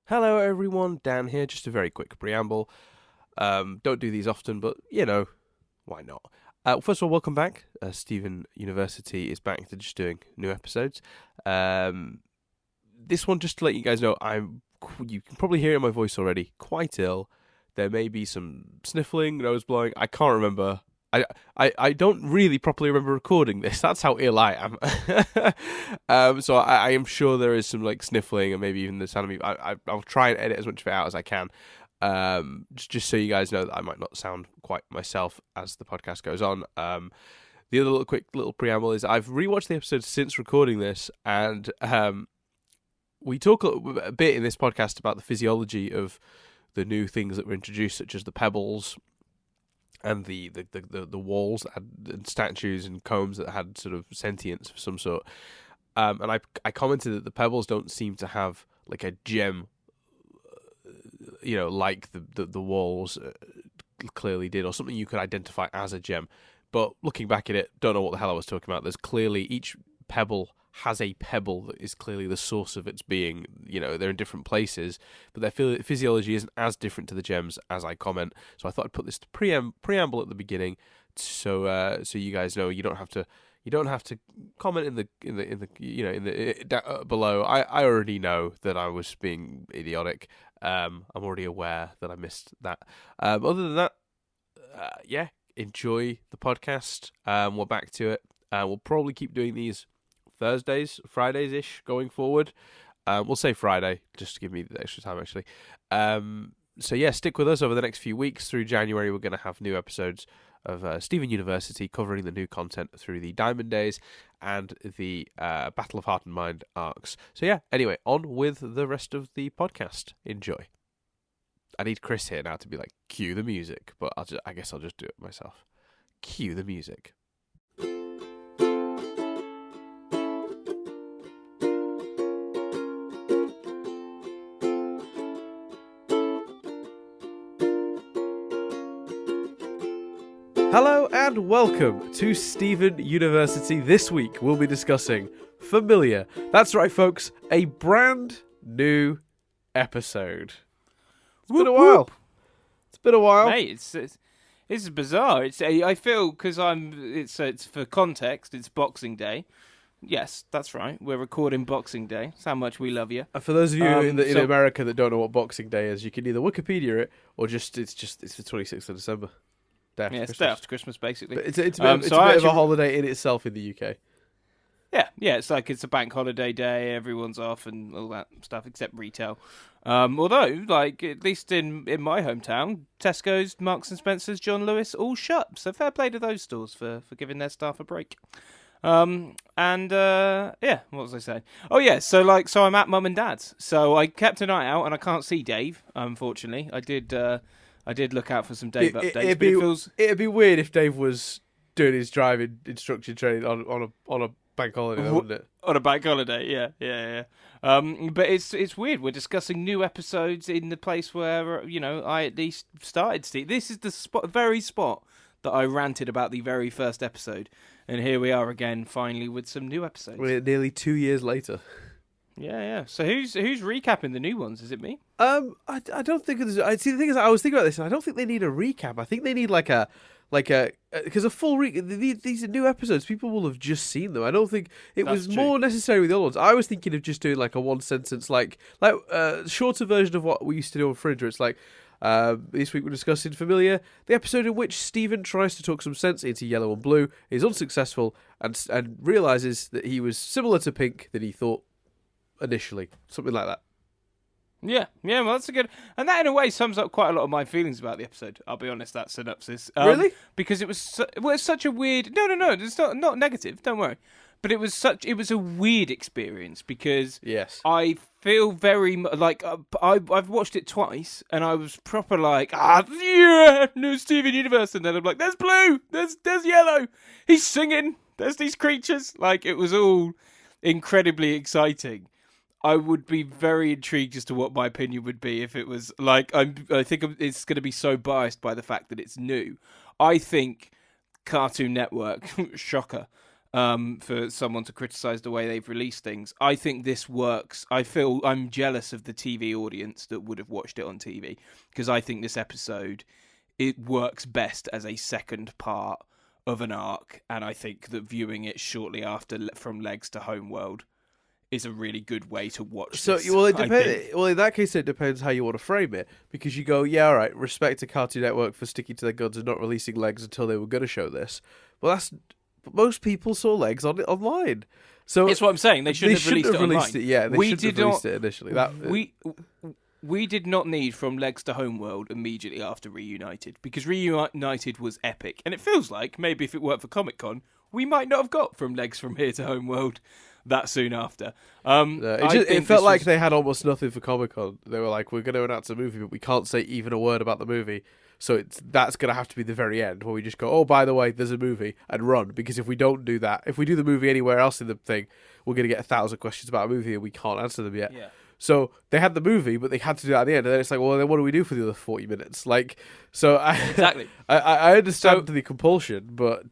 Hello everyone, Dan here. Just a very quick preamble. Don't do these often, but why not? First of all, welcome back. Stephen University is back to just doing new episodes. This one, just to let you guys know, you can probably hear it in my voice already, quite ill. There may be some sniffling, nose blowing. I can't remember. I don't really properly remember recording this. That's how ill I am. So I am sure there is some sniffling and maybe even the sound of me. I'll try and edit as much of it out as I can. Just so you guys know that I might not sound quite myself as the podcast goes on. The other quick preamble is I've rewatched the episode since recording this, and we talk a bit in this podcast about the physiology of the new things that were introduced, such as the Pebbles and the walls and statues and combs that had sort of sentience of some sort. And I commented that the Pebbles don't seem to have like a gem, like the walls clearly did, or something you could identify as a gem. But looking back at it, don't know what the hell I was talking about. There's clearly each pebble has a pebble that is clearly the source of its being. They're in different places, but their physiology isn't as different to the gems as I comment. So I thought I'd put this preamble at the beginning, so you guys know you don't have to comment in the below. I already know that I was being idiotic. I'm already aware that I missed that. Other than that, enjoy the podcast. We're back to it. We'll probably keep doing these Thursdays, Fridays-ish going forward. We'll say Friday, just to give me the extra time, actually. Stick with us over the next few weeks. Through January, we're going to have new episodes of Stephen University covering the new content through the Diamond Days and the Battle of Heart and Mind arcs. So anyway, on with the rest of the podcast. Enjoy. I need Chris here now to be like, cue the music, but I guess I'll just do it myself. Cue the music. Hello and welcome to Stephen University. This week we'll be discussing Familiar. That's right, folks, a brand new episode. It's been a while. It's been a while, mate. It's bizarre. I feel because it's for context. It's Boxing Day. Yes, that's right. We're recording Boxing Day. That's how much we love you. And for those of you in America that don't know what Boxing Day is, you can either Wikipedia it or it's the 26th of December. It's day after Christmas, basically. But it's a bit of a holiday in itself in the UK. Yeah, it's a bank holiday day. Everyone's off and all that stuff, except retail. Although, at least in my hometown, Tesco's, Marks and Spencer's, John Lewis, all shut. So fair play to those stores for giving their staff a break. What was I saying? Oh yeah, so I'm at mum and dad's. So I kept an eye out, and I can't see Dave. Unfortunately, I did look out for some Dave updates. It'd be weird if Dave was doing his driving instruction training on a bank holiday, though, wouldn't it? On a bank holiday, yeah. But it's weird. We're discussing new episodes in the place where I at least started. Steve, this is the very spot that I ranted about the very first episode, and here we are again, finally with some new episodes. We're nearly 2 years later. Yeah. So who's recapping the new ones? Is it me? I don't think it's. I see. The thing is, I was thinking about this, and I don't think they need a recap. I think they need because a full these are new episodes. People will have just seen them. I don't think it was more necessary with the other ones. I was thinking of just doing a one sentence, shorter version of what we used to do on Fringe. Where it's this week we're discussing Familiar, the episode in which Stephen tries to talk some sense into Yellow and Blue, is unsuccessful, and realizes that he was similar to Pink than he thought initially, something like that. Yeah, well, that's a good... And that, in a way, sums up quite a lot of my feelings about the episode, I'll be honest, that synopsis. Really? Because it was such a weird... No, it's not negative, don't worry. But it was a weird experience, because yes, I feel very... I've watched it twice, and I was proper new Steven Universe, and then I'm like, there's blue, there's yellow, he's singing, there's these creatures. It was all incredibly exciting. I would be very intrigued as to what my opinion would be if it was I think it's going to be so biased by the fact that it's new. I think Cartoon Network, shocker, for someone to criticize the way they've released things. I think this works. I feel I'm jealous of the TV audience that would have watched it on TV, because I think this episode, it works best as a second part of an arc, and I think that viewing it shortly after From Legs to Homeworld is a really good way to watch this. Well, it depends. Well, in that case, it depends how you want to frame it, because you go, yeah, all right, respect to Cartoon Network for sticking to their guns and not releasing Legs until they were going to show this. Well, most people saw Legs online, so it's what I'm saying. They shouldn't have released it online. Yeah, they shouldn't have released it initially. We did not need From Legs to Homeworld immediately after Reunited, because Reunited was epic, and it feels like maybe if it weren't for Comic-Con, we might not have got From Legs from Here to Homeworld that soon after. It felt like they had almost nothing for Comic-Con. They were like, we're going to announce a movie, but we can't say even a word about the movie. So that's going to have to be the very end, where we just go, oh, by the way, there's a movie, and run. Because if we don't do that, if we do the movie anywhere else in the thing, we're going to get 1,000 questions about a movie, and we can't answer them yet. Yeah. So they had the movie, but they had to do that at the end. And then it's like, well, then what do we do for the other 40 minutes? Like, so exactly. I understand the compulsion, but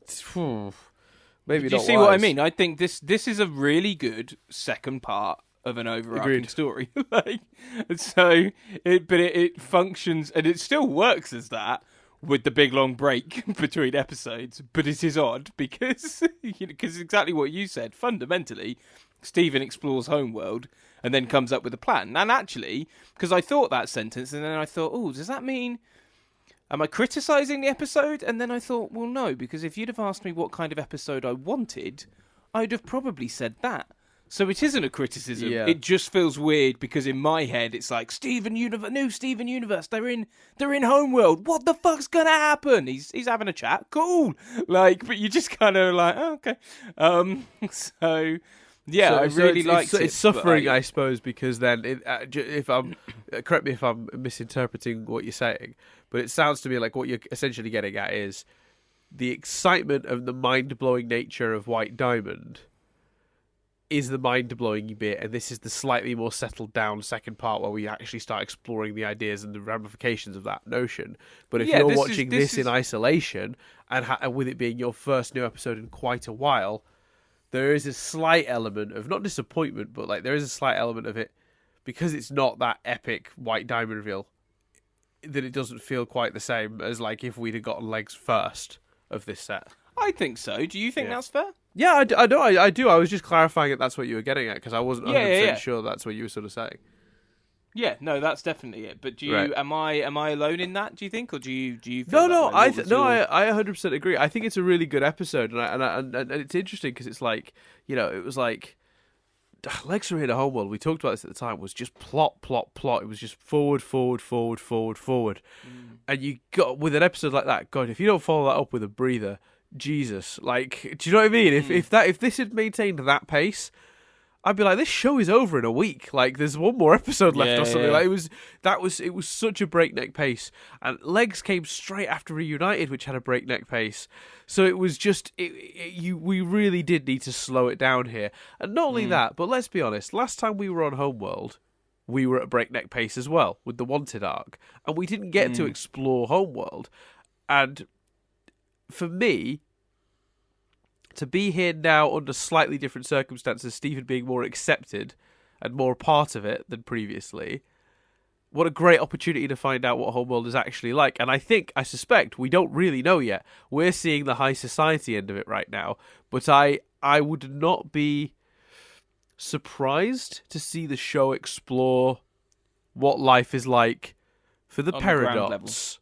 maybe not. Do you see what I mean? I think this is a really good second part of an overarching story. It functions, and it still works as that, with the big long break between episodes. But it is odd because because exactly what you said. Fundamentally, Stephen explores Homeworld and then comes up with a plan. And actually, because I thought that sentence, and then I thought, oh, does that mean, am I criticising the episode? And then I thought, well, no, because if you'd have asked me what kind of episode I wanted, I'd have probably said that. So it isn't a criticism. Yeah. It just feels weird because in my head it's like new Steven Universe. They're in Homeworld. What the fuck's gonna happen? He's having a chat. Cool. Like, but you just kind of like, oh, okay. So yeah, I really liked it. It's suffering, I suppose, because then if I'm correct me if I'm misinterpreting what you're saying, but it sounds to me like what you're essentially getting at is the excitement of the mind-blowing nature of White Diamond is the mind-blowing bit, and this is the slightly more settled down second part where we actually start exploring the ideas and the ramifications of that notion. But if you're watching this in isolation, and with it being your first new episode in quite a while, there is a slight element of, not disappointment, but like there is a slight element of it, because it's not that epic White Diamond reveal, that it doesn't feel quite the same as like if we'd have gotten Legs first of this set. I think so. Do you think that's fair? Yeah, I do. I was just clarifying that that's what you were getting at, because I wasn't 100% sure that's what you were sort of saying. Yeah, no, that's definitely it. But do you? Right. Am I alone in that? Do you think, or do you? No, I 100% agree. I think it's a really good episode, and it's interesting because it's like, it was like Legs from Here to Homeworld. We talked about this at the time. Was just plot. It was just forward, and you got with an episode like that. God, if you don't follow that up with a breather, Jesus, like, do you know what I mean? If this had maintained that pace, I'd be like, this show is over in a week. Like, there's one more episode left or something. Yeah. Like, it was such a breakneck pace, and Legs came straight after Reunited, which had a breakneck pace. So it was just we really did need to slow it down here. And not only that, but let's be honest. Last time we were on Homeworld, we were at breakneck pace as well with the Wanted arc, and we didn't get to explore Homeworld. And for me, to be here now under slightly different circumstances, Stephen being more accepted and more a part of it than previously, what a great opportunity to find out what Homeworld is actually like. And I suspect, we don't really know yet. We're seeing the high society end of it right now. But I would not be surprised to see the show explore what life is like for the Paradox.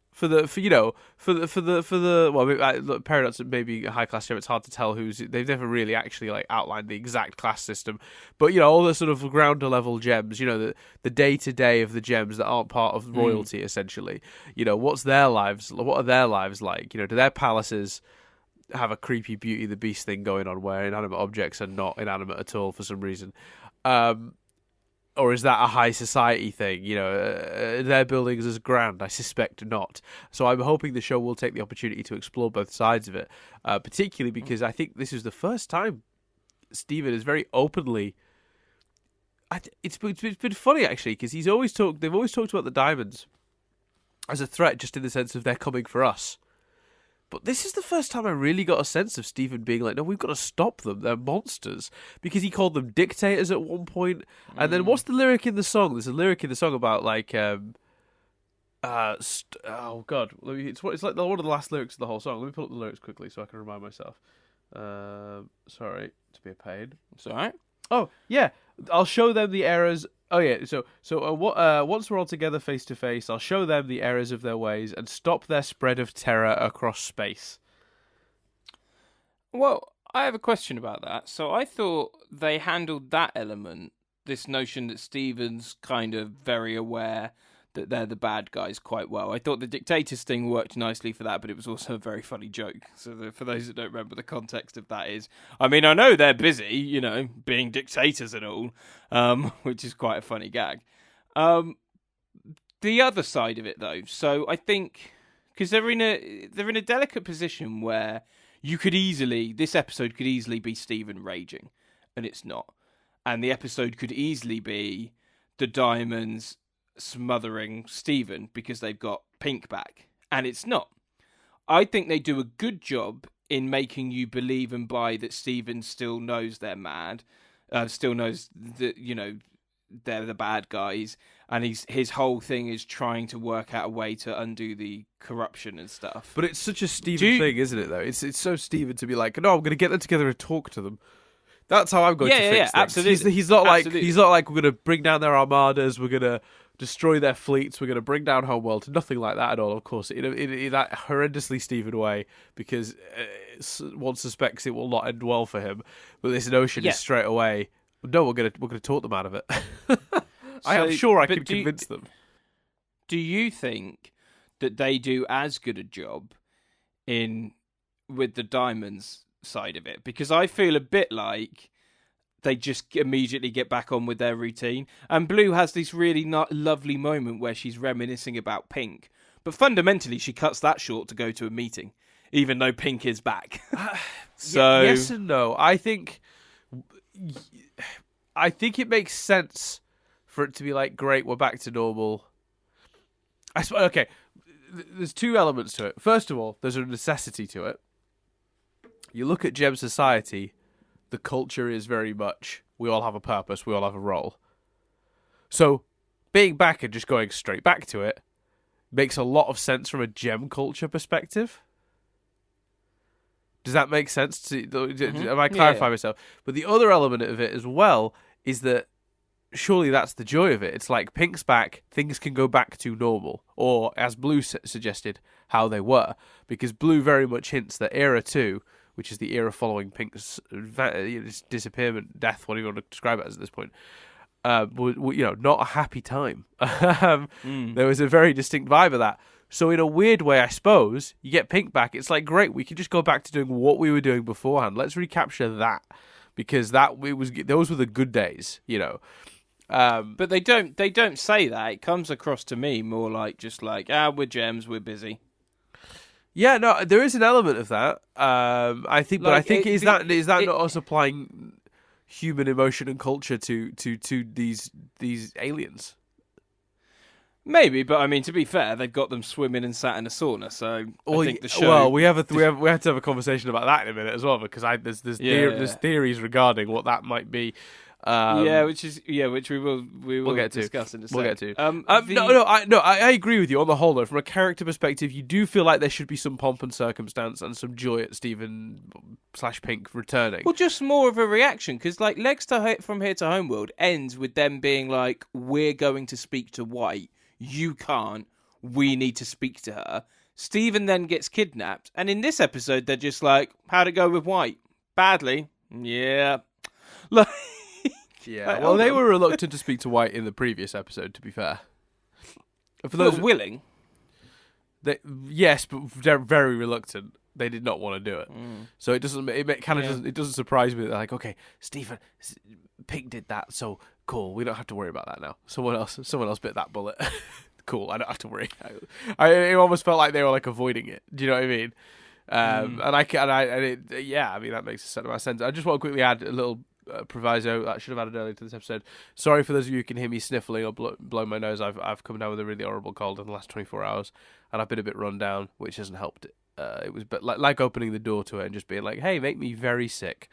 Paradox, maybe a high class show. It's hard to tell they've never really actually like outlined the exact class system, but all the sort of grounder level gems, the day to day of the gems that aren't part of royalty, essentially. What are their lives like? Do their palaces have a creepy Beauty and the Beast thing going on where inanimate objects are not inanimate at all for some reason? Or is that a high society thing? Their buildings as grand? I suspect not. So I'm hoping the show will take the opportunity to explore both sides of it, particularly because I think this is the first time Stephen is very openly. It's been funny actually, because they've always talked about the diamonds as a threat, just in the sense of they're coming for us. But this is the first time I really got a sense of Stephen being like, no, we've got to stop them. They're monsters. Because he called them dictators at one point. And then what's the lyric in the song? There's a lyric in the song about like, oh God, it's like one of the last lyrics of the whole song. Let me pull up the lyrics quickly so I can remind myself. Sorry to be a pain. It's all right. Oh yeah, I'll show them the errors. Oh yeah, once we're all together face to face, I'll show them the errors of their ways and stop their spread of terror across space. Well, I have a question about that. So I thought they handled that element, this notion that Steven's kind of very aware that they're the bad guys, quite well. I thought the dictators thing worked nicely for that, but it was also a very funny joke. So for those that don't remember, the context of that is, I mean, I know they're busy, being dictators and all, which is quite a funny gag. The other side of it, though, so I think because they're in a delicate position where this episode could easily be Stephen raging, and it's not, and the episode could easily be the Diamonds smothering Stephen because they've got Pink back, and it's not. I think they do a good job in making you believe and buy that Stephen still knows they're mad, still knows that they're the bad guys, and his whole thing is trying to work out a way to undo the corruption and stuff. But it's such a Stephen thing, isn't it? Though it's so Stephen to be like, no, I'm going to get them together and talk to them. That's how I'm going to fix things. Absolutely. He's not like we're going to bring down their armadas, we're going to destroy their fleets, we're going to bring down Homeworld. Nothing like that at all, of course, in that horrendously Stephen way, because one suspects it will not end well for him. But this notion is straight away, no, we're going to talk them out of it. I am sure I can convince them. Do you think that they do as good a job with the Diamonds side of it? Because I feel a bit like they just immediately get back on with their routine. And Blue has this really lovely moment where she's reminiscing about Pink. But fundamentally, she cuts that short to go to a meeting, even though Pink is back. So yes and no. I think it makes sense for it to be like, great, we're back to normal. Okay, there's two elements to it. First of all, there's a necessity to it. You look at Gem Society, the culture is very much, we all have a purpose, we all have a role. So, being back and just going straight back to it makes a lot of sense from a Gem culture perspective. Does that make sense? Am I clarifying myself? But the other element of it as well is that surely that's the joy of it. It's like Pink's back, things can go back to normal. Or, as Blue suggested, how they were. Because Blue very much hints that Era 2, which is the era following Pink's disappearment, death, whatever you want to describe it as at this point, not a happy time. There was a very distinct vibe of that. So in a weird way, I suppose, you get Pink back, it's like, great, we can just go back to doing what we were doing beforehand. Let's recapture that. Because those were the good days, But they don't say that. It comes across to me more like just like, we're Gems, we're busy. Yeah, no, there is an element of that. I think, but I think is that not us applying human emotion and culture to these aliens? Maybe, but I mean, to be fair, they've got them swimming and sat in a sauna, so I think the show. Well, we have to have a conversation about that in a minute as well, because there's theories regarding what that might be. Which we will get to discuss in a second. We'll get to. I agree with you on the whole. Though, from a character perspective, you do feel like there should be some pomp and circumstance and some joy at Stephen/Pink returning. Well, just more of a reaction, because like Legs from Here to Homeworld ends with them being like, "We're going to speak to White. You can't. We need to speak to her." Stephen then gets kidnapped, and in this episode, they're just like, "How'd it go with White? Badly. Yeah." Like. Yeah, well, they were reluctant to speak to White in the previous episode, to be fair. For those willing? Yes, but they're very reluctant. They did not want to do it. So it doesn't surprise me that they're like, okay, Stephen, Pink did that, so cool, we don't have to worry about that now. Someone else bit that bullet. Cool, I don't have to worry. It almost felt like they were like avoiding it. Do you know what I mean? That makes a certain amount of sense. I just want to quickly add a little proviso that I should have added earlier to this episode. Sorry for those of you who can hear me sniffling or blowing my nose. I've come down with a really horrible cold in the last 24 hours, and I've been a bit run down, which hasn't helped it. It was but like opening the door to it and just being like, "Hey, make me very sick."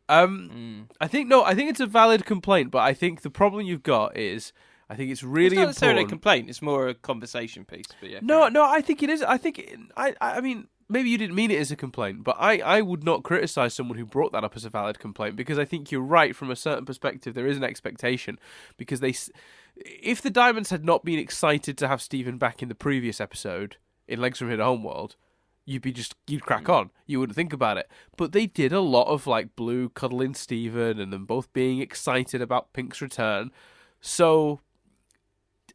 I think it's a valid complaint, but I think the problem you've got is I think it's really It's not necessarily a important. complaint. It's more a conversation piece. But yeah. No, I think it is. I mean, maybe you didn't mean it as a complaint, but I would not criticize someone who brought that up as a valid complaint because I think you're right from a certain perspective. There is an expectation because if the Diamonds had not been excited to have Stephen back in the previous episode in Legs from Here to Homeworld, you'd crack on. You wouldn't think about it. But they did a lot of like Blue cuddling Stephen and them both being excited about Pink's return. So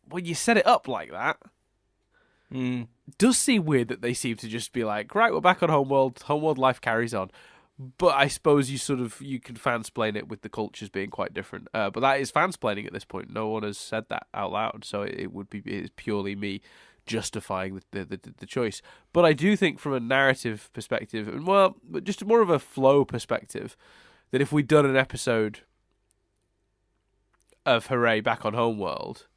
when you set it up like that, it does seem weird that they seem to just be like, right, we're back on Homeworld. Homeworld life carries on. But I suppose you can fansplain it with the cultures being quite different. But that is fansplaining at this point. No one has said that out loud, so it's purely me justifying the choice. But I do think from a narrative perspective, and well, just more of a flow perspective, that if we'd done an episode of Hooray back on Homeworld,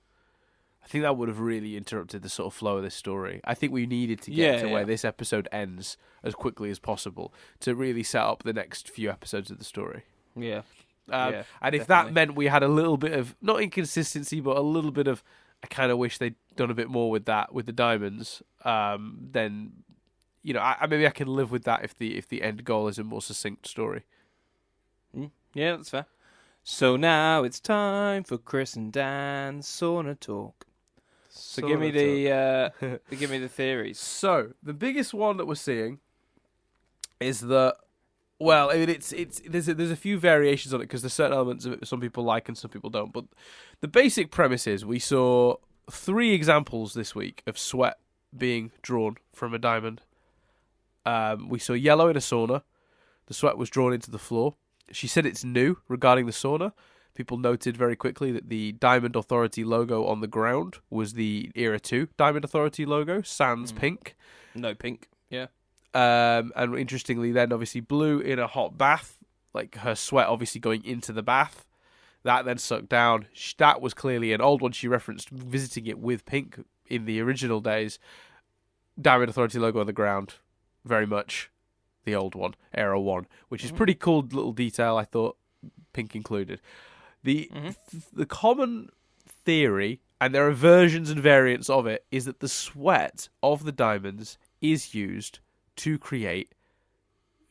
I think that would have really interrupted the sort of flow of this story. I think we needed to get to where this episode ends as quickly as possible to really set up the next few episodes of the story. Yeah. And if that meant we had a little bit of, not inconsistency, but a little bit of, I kind of wish they'd done a bit more with that, with the Diamonds, then, maybe I can live with that if the end goal is a more succinct story. Yeah, that's fair. So now it's time for Chris and Dan's sauna talk. So give me the theories. So the biggest one that we're seeing is that, well, I mean, there's a few variations on it because there's certain elements of it some people like and some people don't. But the basic premise is we saw 3 examples this week of sweat being drawn from a diamond. We saw yellow in a sauna. The sweat was drawn into the floor. She said it's new regarding the sauna. People noted very quickly that the Diamond Authority logo on the ground was the Era 2 Diamond Authority logo, sans pink. No pink, yeah. And interestingly then, obviously, Blue in a hot bath, like her sweat obviously going into the bath. That then sucked down. That was clearly an old one she referenced, visiting it with Pink in the original days. Diamond Authority logo on the ground, very much the old one, Era 1, which is pretty cool little detail, I thought, Pink included. The common theory, and there are versions and variants of it, is that the sweat of the diamonds is used to create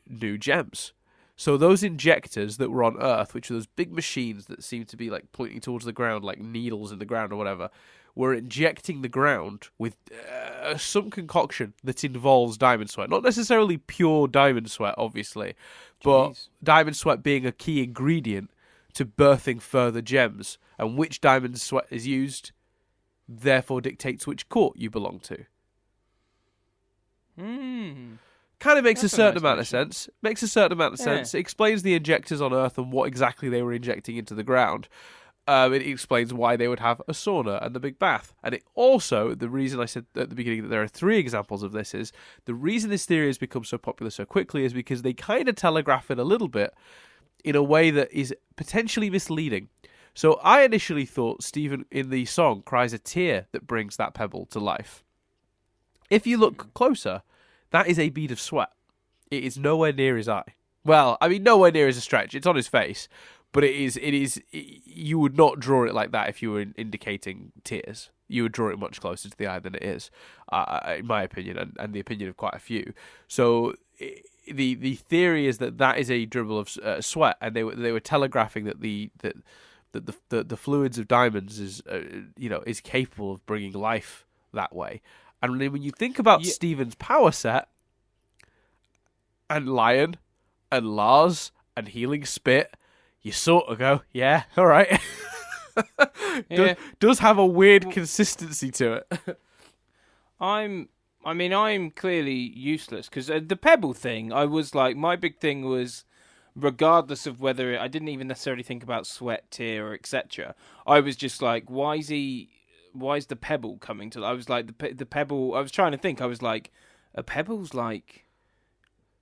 new gems. So those injectors that were on Earth, which are those big machines that seem to be like pointing towards the ground, like needles in the ground or whatever, were injecting the ground with some concoction that involves diamond sweat. Not necessarily pure diamond sweat, obviously, but diamond sweat being a key ingredient to birthing further gems. And which diamond sweat is used, therefore dictates which court you belong to. Kind of makes a certain amount of sense. Makes a certain amount of sense. It explains the injectors on Earth and what exactly they were injecting into the ground. It explains why they would have a sauna and the big bath. And it also, the reason I said at the beginning that there are 3 examples of this is, the reason this theory has become so popular so quickly is because they kind of telegraph it a little bit in a way that is potentially misleading. So I initially thought Stephen in the song cries a tear that brings that pebble to life. If you look closer, that is a bead of sweat. It is nowhere near his eye. Well, I mean, nowhere near is a stretch. It's on his face. But it is. You would not draw it like that if you were indicating tears. You would draw it much closer to the eye than it is, in my opinion, and the opinion of quite a few. So the theory is that is a dribble of sweat, and they were telegraphing that the fluids of diamonds is capable of bringing life that way. And when you think about Stephen's power set, and Lion, and Lars, and Healing Spit, you sort of go, yeah, all right. Does have a weird consistency to it. I'm clearly useless because the pebble thing, I was like, my big thing was, regardless of whether I didn't even necessarily think about sweat, tear, or etc. I was just like, why is the pebble coming to? I was like, the pebble. I was trying to think. I was like, a pebble's like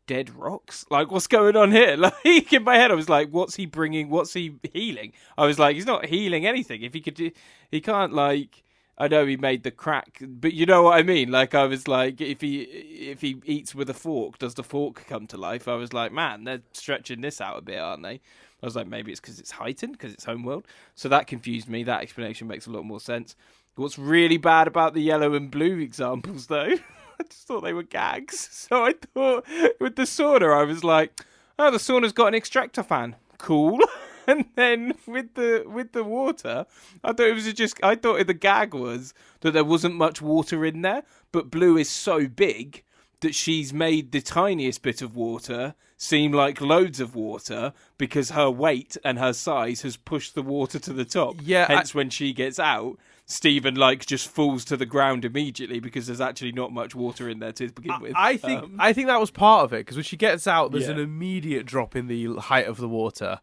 dead rocks. Like, what's going on here? Like, in my head, I was like, what's he bringing? What's he healing? I was like, he's not healing anything. If he could do, he can't like. I know he made the crack, but you know what I mean? Like, I was like, if he eats with a fork, does the fork come to life? I was like, man, they're stretching this out a bit, aren't they? I was like, maybe it's because it's heightened, because it's Homeworld. So that confused me. That explanation makes a lot more sense. What's really bad about the yellow and blue examples, though, I just thought they were gags. So I thought with the sauna, I was like, oh, the sauna's got an extractor fan. Cool. And then with the water, I thought the gag was that there wasn't much water in there, but Blue is so big that she's made the tiniest bit of water seem like loads of water because her weight and her size has pushed the water to the top. Yeah. Hence, when she gets out, Stephen just falls to the ground immediately because there's actually not much water in there to begin with. I think that was part of it, because when she gets out, there's an immediate drop in the height of the water,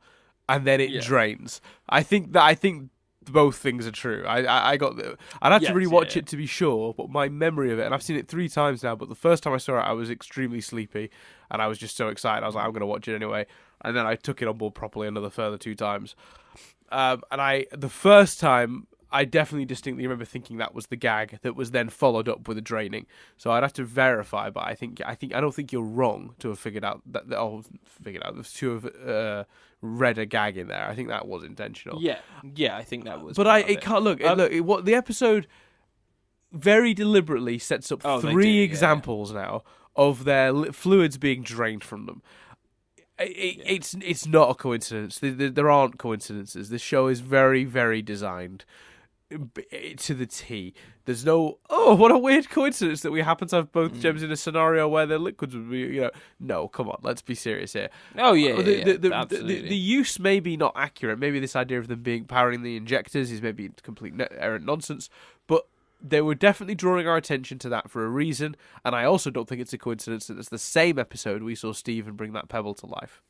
and then it drains. I think both things are true. I'd have to rewatch it to be sure, but my memory of it, and I've seen it 3 times now, but the first time I saw it, I was extremely sleepy, and I was just so excited. I was like, I'm going to watch it anyway, and then I took it on board properly another further 2 times. The first time, I definitely distinctly remember thinking that was the gag that was then followed up with a draining. So I'd have to verify, but I don't think you're wrong to have figured out to have read a gag in there. I think that was intentional. Yeah, I think that was. But what the episode very deliberately sets up 3 examples now of their fluids being drained from them. It's not a coincidence. There aren't coincidences. This show is very, very designed to the T. There's no, what a weird coincidence that we happen to have both gems in a scenario where their liquids would be, no, come on, let's be serious here. Oh yeah, absolutely. The use may be not accurate. Maybe this idea of them powering the injectors is maybe complete errant nonsense, but they were definitely drawing our attention to that for a reason, and I also don't think it's a coincidence that it's the same episode we saw Stephen bring that pebble to life.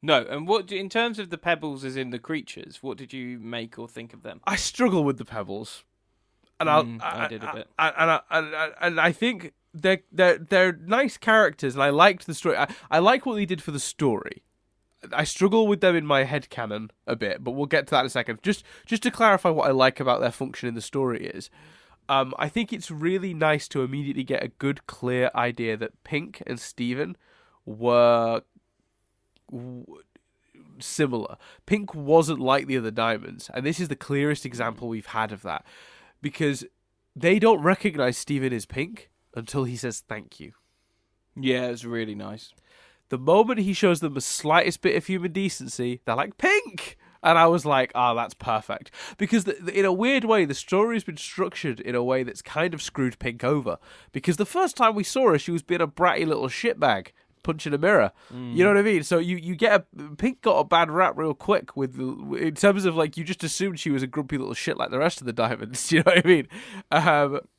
No, and what in terms of the pebbles as in the creatures, what did you make or think of them? I struggle with the pebbles, and I did a bit, and I think they're nice characters, and I liked the story. I like what they did for the story. I struggle with them in my headcanon a bit, but we'll get to that in a second. Just to clarify what I like about their function in the story is, I think it's really nice to immediately get a good, clear idea that Pink and Steven were similar. Pink wasn't like the other diamonds, and this is the clearest example we've had of that, because they don't recognize Steven as Pink until he says thank you. Yeah, it's really nice. The moment he shows them the slightest bit of human decency, they're like, Pink! And I was like, that's perfect. Because in a weird way, the story's been structured in a way that's kind of screwed Pink over. Because the first time we saw her, she was being a bratty little shitbag, punching a mirror. You know what I mean? So you get Pink got a bad rap real quick in terms of you just assumed she was a grumpy little shit like the rest of the diamonds. You know what I mean?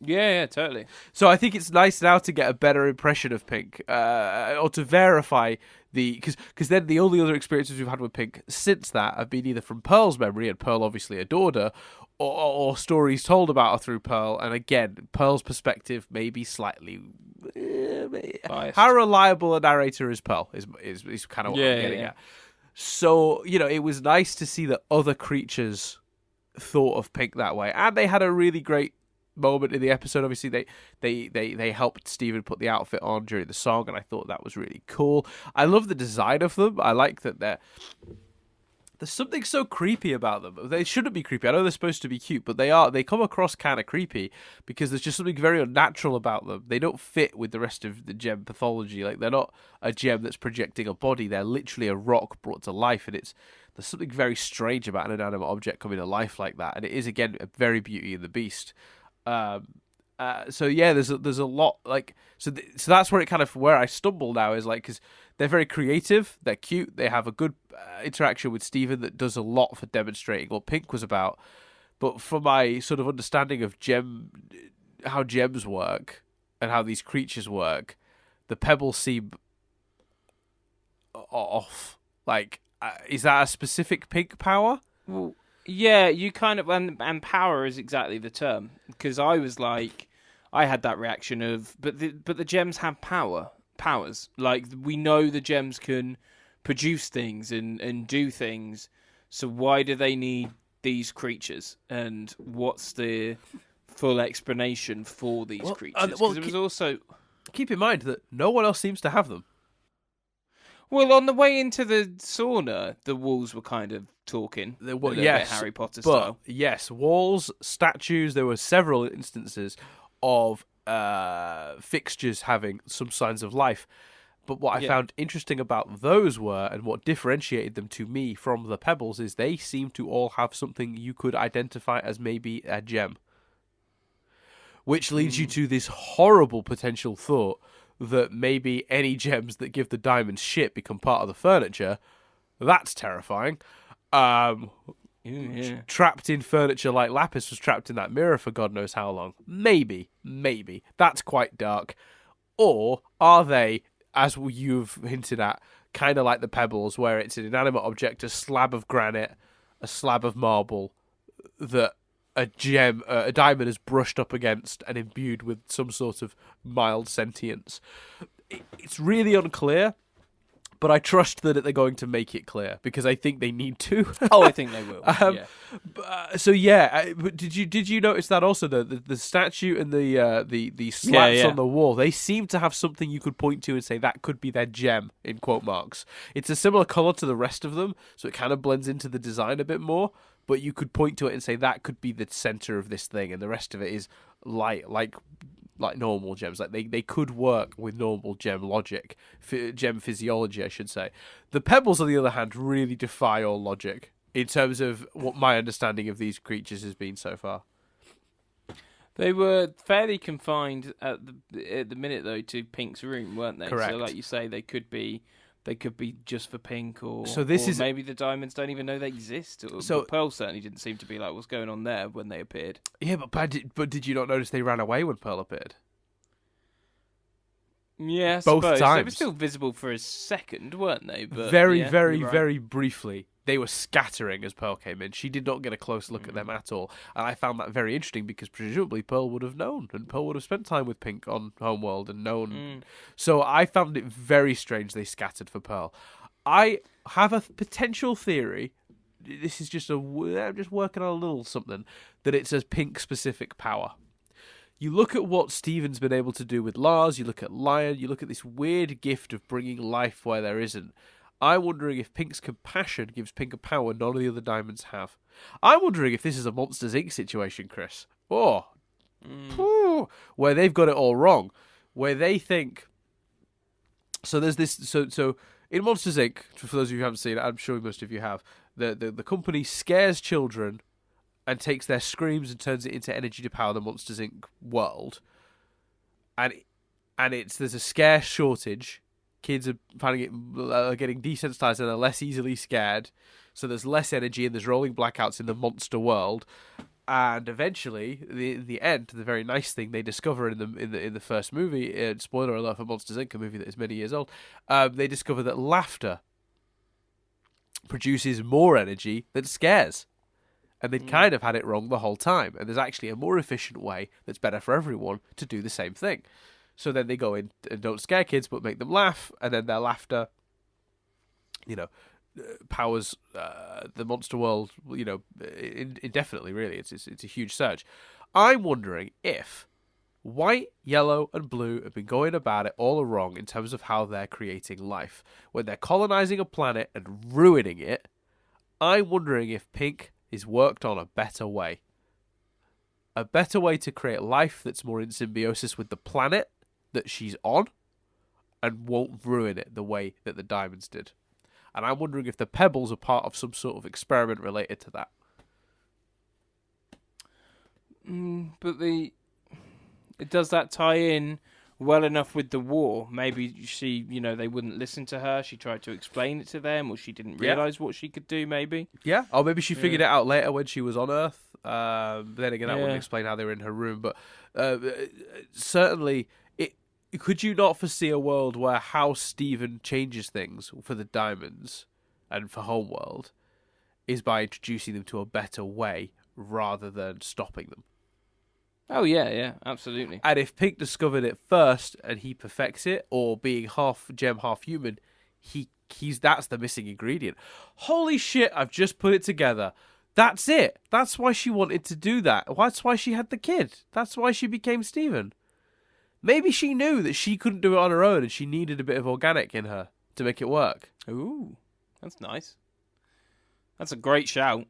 Yeah, totally. So I think it's nice now to get a better impression of Pink, or to verify because then the only other experiences we've had with Pink since that have been either from Pearl's memory, and Pearl obviously adored her, or stories told about her through Pearl, and again, Pearl's perspective may be slightly biased. How reliable a narrator is Pearl is kind of what I'm getting at. So, it was nice to see that other creatures thought of Pink that way, and they had a really great moment in the episode. Obviously, they helped Steven put the outfit on during the song, and I thought that was really cool. I love the design of them. I like that there's something so creepy about them. They shouldn't be creepy. I know they're supposed to be cute, but they come across kind of creepy because there's just something very unnatural about them. They don't fit with the rest of the gem pathology. They're not a gem that's projecting a body. They're literally a rock brought to life, and there's something very strange about an inanimate object coming to life like that. And it is, again, a very Beauty and the Beast. So yeah, there's a lot so that's where where I stumble now is because they're very creative, they're cute, they have a good interaction with Steven that does a lot for demonstrating what Pink was about. But for my sort of understanding of how gems work and how these creatures work, the pebbles seem off. Is that a specific Pink power? Well, yeah, you kind of, and power is exactly the term, because I was like, I had that reaction of, but the gems have powers. We know the gems can produce things and do things, so why do they need these creatures and what's the full explanation for these creatures. Because it was also... Keep in mind that no one else seems to have them. Well, on the way into the sauna, the walls were kind of talking. Yes, Harry Potter style. Yes, walls, statues. There were several instances of fixtures having some signs of life. But what I found interesting about those were, and what differentiated them to me from the Pebbles, is they seem to all have something you could identify as maybe a gem. Which leads you to this horrible potential thought that maybe any gems that give the diamonds shit become part of the furniture. That's terrifying. Trapped in furniture like Lapis was trapped in that mirror for God knows how long. Maybe. That's quite dark. Or are they, as you've hinted at, kind of like the Pebbles, where it's an inanimate object, a slab of granite, a slab of marble, that a diamond is brushed up against and imbued with some sort of mild sentience. It's really unclear, but I trust that they're going to make it clear, because I think they need to. Oh, I think they will. But did you notice that also the statue and the slats on the wall, they seem to have something you could point to and say that could be their gem in quote marks. It's a similar color to the rest of them, so it kind of blends into the design a bit more. But you could point to it and say that could be the center of this thing, and the rest of it is light, like normal gems. Like they could work with normal gem logic, gem physiology, I should say. The Pebbles, on the other hand, really defy all logic in terms of what my understanding of these creatures has been so far. They were fairly confined at the minute though to Pink's room, weren't they? Correct. So, like you say, they could be just for Pink, or maybe the diamonds don't even know they exist. But Pearl certainly didn't seem to be like, what's going on there when they appeared. Yeah, but did you not notice they ran away when Pearl appeared? Yeah, both times. They were still visible for a second, weren't they? But very briefly. They were scattering as Pearl came in. She did not get a close look at them at all. And I found that very interesting, because presumably Pearl would have known, and Pearl would have spent time with Pink on Homeworld and known. So I found it very strange they scattered for Pearl. I have a potential theory. This is just I'm just working on a little something, that it's a Pink-specific power. You look at what Steven's been able to do with Lars, you look at Lion, you look at this weird gift of bringing life where there isn't. I'm wondering if Pink's compassion gives Pink a power none of the other diamonds have. I'm wondering if this is a Monsters, Inc. situation, Chris. Where they've got it all wrong. Where they think... So there's this... So in Monsters, Inc., for those of you who haven't seen it, I'm sure most of you have, the company scares children and takes their screams and turns it into energy to power the Monsters, Inc. world. And there's a scare shortage. Kids are getting desensitized and are less easily scared, so there's less energy and there's rolling blackouts in the monster world. And eventually, the end, the very nice thing they discover in the first movie, spoiler alert for Monsters, Inc., a movie that is many years old, they discover that laughter produces more energy than scares. And they'd kind of had it wrong the whole time. And there's actually a more efficient way that's better for everyone to do the same thing. So then they go in and don't scare kids, but make them laugh, and then their laughter, powers the monster world, indefinitely. Really, it's a huge surge. I'm wondering if white, yellow, and blue have been going about it all wrong in terms of how they're creating life. When they're colonizing a planet and ruining it, I'm wondering if Pink is worked on a better way. A better way to create life that's more in symbiosis with the planet that she's on and won't ruin it the way that the diamonds did. And I'm wondering if the Pebbles are part of some sort of experiment related to that. But does that tie in well enough with the war? Maybe she, they wouldn't listen to her. She tried to explain it to them, or she didn't realise what she could do, maybe. Yeah, or maybe she figured it out later when she was on Earth. Then again, that wouldn't explain how they were in her room. But certainly, could you not foresee a world where how Steven changes things for the diamonds and for Homeworld is by introducing them to a better way rather than stopping them? Oh, yeah, absolutely. And if Pink discovered it first and he perfects it, or being half gem, half human, that's the missing ingredient. Holy shit, I've just put it together. That's it. That's why she wanted to do that. That's why she had the kid. That's why she became Steven. Maybe she knew that she couldn't do it on her own and she needed a bit of organic in her to make it work. Ooh, that's nice. That's a great shout.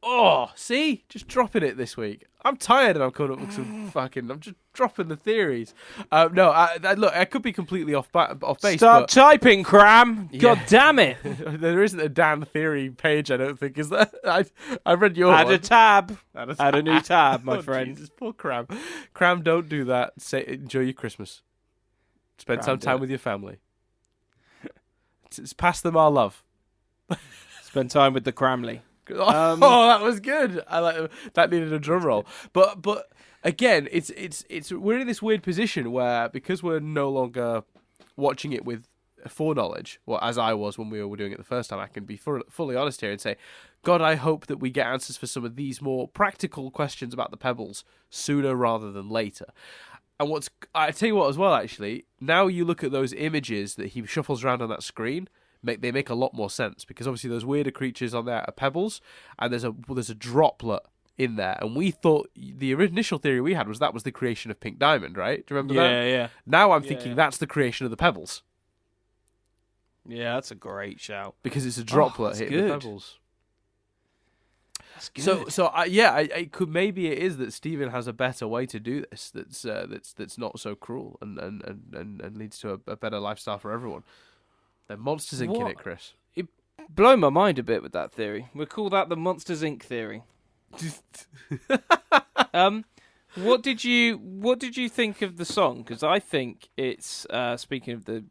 Oh, see? Just dropping it this week. I'm tired and I'm coming up with some I'm just dropping the theories. Look, I could be completely off base. Start typing, Cram. Yeah. God damn it. There isn't a Dan theory page, I don't think, is there? I read your Add one. a tab. Add a new tab, my friend. Jesus, poor Cram. Cram, don't do that. Enjoy your Christmas. Spend some time with your family. Pass them our love. Spend time with the Cramley. Oh, that was good. I like that. Needed a drum roll, but again, it's we're in this weird position where, because we're no longer watching it with foreknowledge, well, as I was when we were doing it the first time, I can be fully honest here and say, God, I hope that we get answers for some of these more practical questions about the Pebbles sooner rather than later. And I tell you what as well, actually, now you look at those images that he shuffles around on that screen. They make a lot more sense, because obviously those weirder creatures on there are pebbles, and there's a droplet in there, and we thought the initial theory we had was that was the creation of Pink Diamond, right? Do you remember that? Yeah. Now I'm thinking that's the creation of the Pebbles. Yeah, that's a great shout, because it's a droplet hitting the pebbles. That's good. It could, maybe it is that Steven has a better way to do this. That's not so cruel and leads to a better lifestyle for everyone. They're Monsters Inc. in it, Chris. It blew my mind a bit with that theory. We'll call that the Monsters Inc. theory. What did you think of the song? Because I think it's speaking of the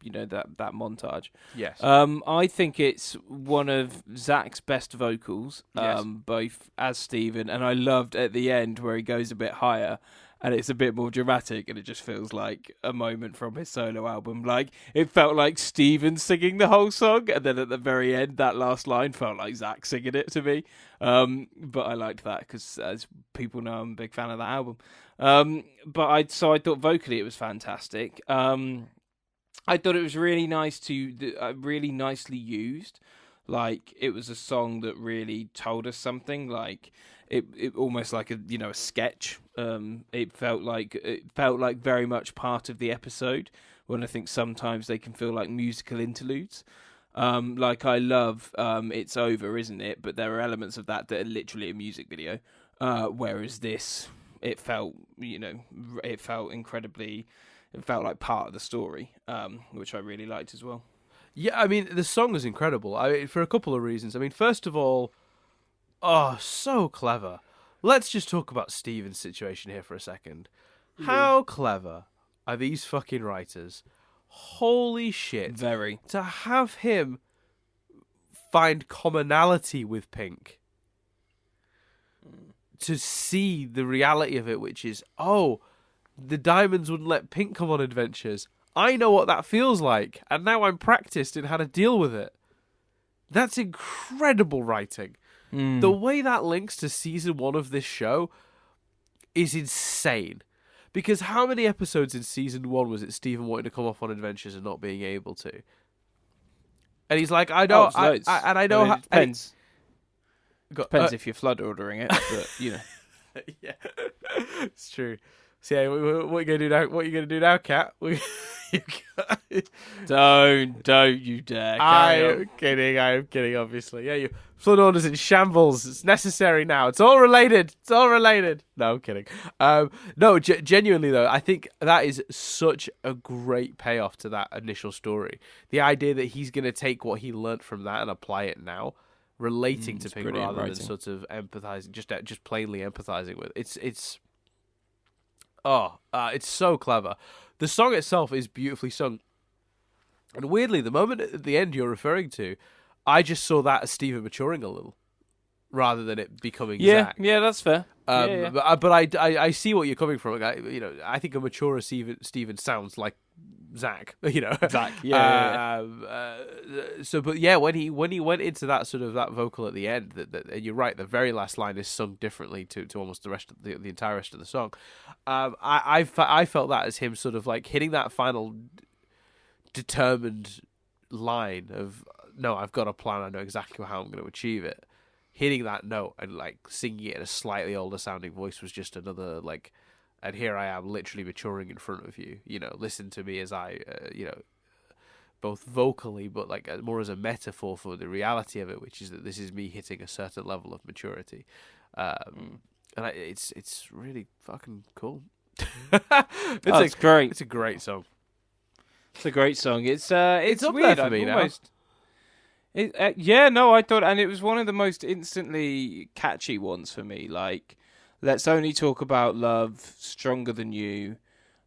that montage. Yes. I think it's one of Zach's best vocals. Yes. Both as Steven, and I loved at the end where he goes a bit higher. And it's a bit more dramatic, and it just feels like a moment from his solo album. Like, it felt like Steven singing the whole song, and then at the very end, that last line felt like Zach singing it to me. But I liked that, because as people know, I'm a big fan of that album. I thought vocally it was fantastic. I thought it was really really nicely used. Like, it was a song that really told us something. Like, it almost like a sketch. It felt like very much part of the episode, when I think sometimes they can feel like musical interludes. Like, I love It's Over, Isn't It? But there are elements of that are literally a music video. Whereas this, it felt like part of the story, which I really liked as well. Yeah, I mean, the song is incredible. For a couple of reasons. I mean, first of all, so clever. Let's just talk about Steven's situation here for a second. Mm. How clever are these fucking writers? Holy shit. Very. To have him find commonality with Pink. To see the reality of it, which is, the diamonds wouldn't let Pink come on adventures. I know what that feels like, and now I'm practiced in how to deal with it. That's incredible writing. Mm. The way that links to season 1 of this show is insane. Because how many episodes in season 1 was it Steven wanting to come off on adventures and not being able to? And he's like, I know, it depends. Depends if you're flood ordering it, but yeah, it's true. So yeah, what are you gonna do now? What are you gonna do now, Kat? Don't you dare! I'm kidding. Obviously, yeah. Flood order's in shambles. It's necessary now. It's all related. No, I'm kidding. Genuinely though, I think that is such a great payoff to that initial story. The idea that he's gonna take what he learnt from that and apply it now, relating to Pink rather than sort of empathizing, just plainly empathizing with. It's so clever. The song itself is beautifully sung. And weirdly, the moment at the end you're referring to, I just saw that as Steven maturing a little, rather than it becoming Zach. Yeah, that's fair. But I see what you're coming from. I think a maturer Steven sounds like Zach. Zach. When he went into that sort of that vocal at the end, that you're right. The very last line is sung differently to almost the rest of the entire rest of the song. I felt that as him sort of like hitting that final determined line of, no, I've got a plan. I know exactly how I'm going to achieve it. hitting that note and like singing it in a slightly older sounding voice was just another like, and here I am literally maturing in front of you. Listen to me as I, both vocally, but like more as a metaphor for the reality of it, which is that this is me hitting a certain level of maturity, and it's really fucking cool. It's great. It's a great song. It's a great song. It's up weird. there for me now. I thought, and it was one of the most instantly catchy ones for me. Like, let's only talk about love, stronger than you,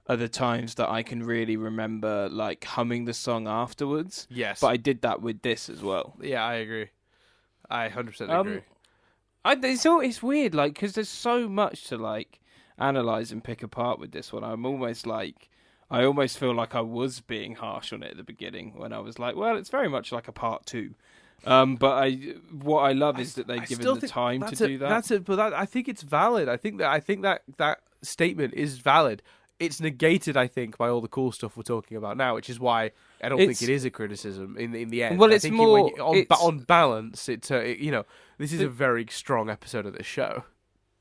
are the times that I can really remember, like, humming the song afterwards. Yes, but I did that with this as well. Yeah, I agree. I 100% agree. It's weird, like, because there's so much to like analyze and pick apart with this one. I almost feel like I was being harsh on it at the beginning when I was like, well, it's very much like a part 2. But what I love is that they've given the time to do that. That's it. But I think it's valid. I think that statement is valid. It's negated, I think, by all the cool stuff we're talking about now, which is why I don't think it is a criticism in the end. Well, I it's think more on balance. This is a very strong episode of this show.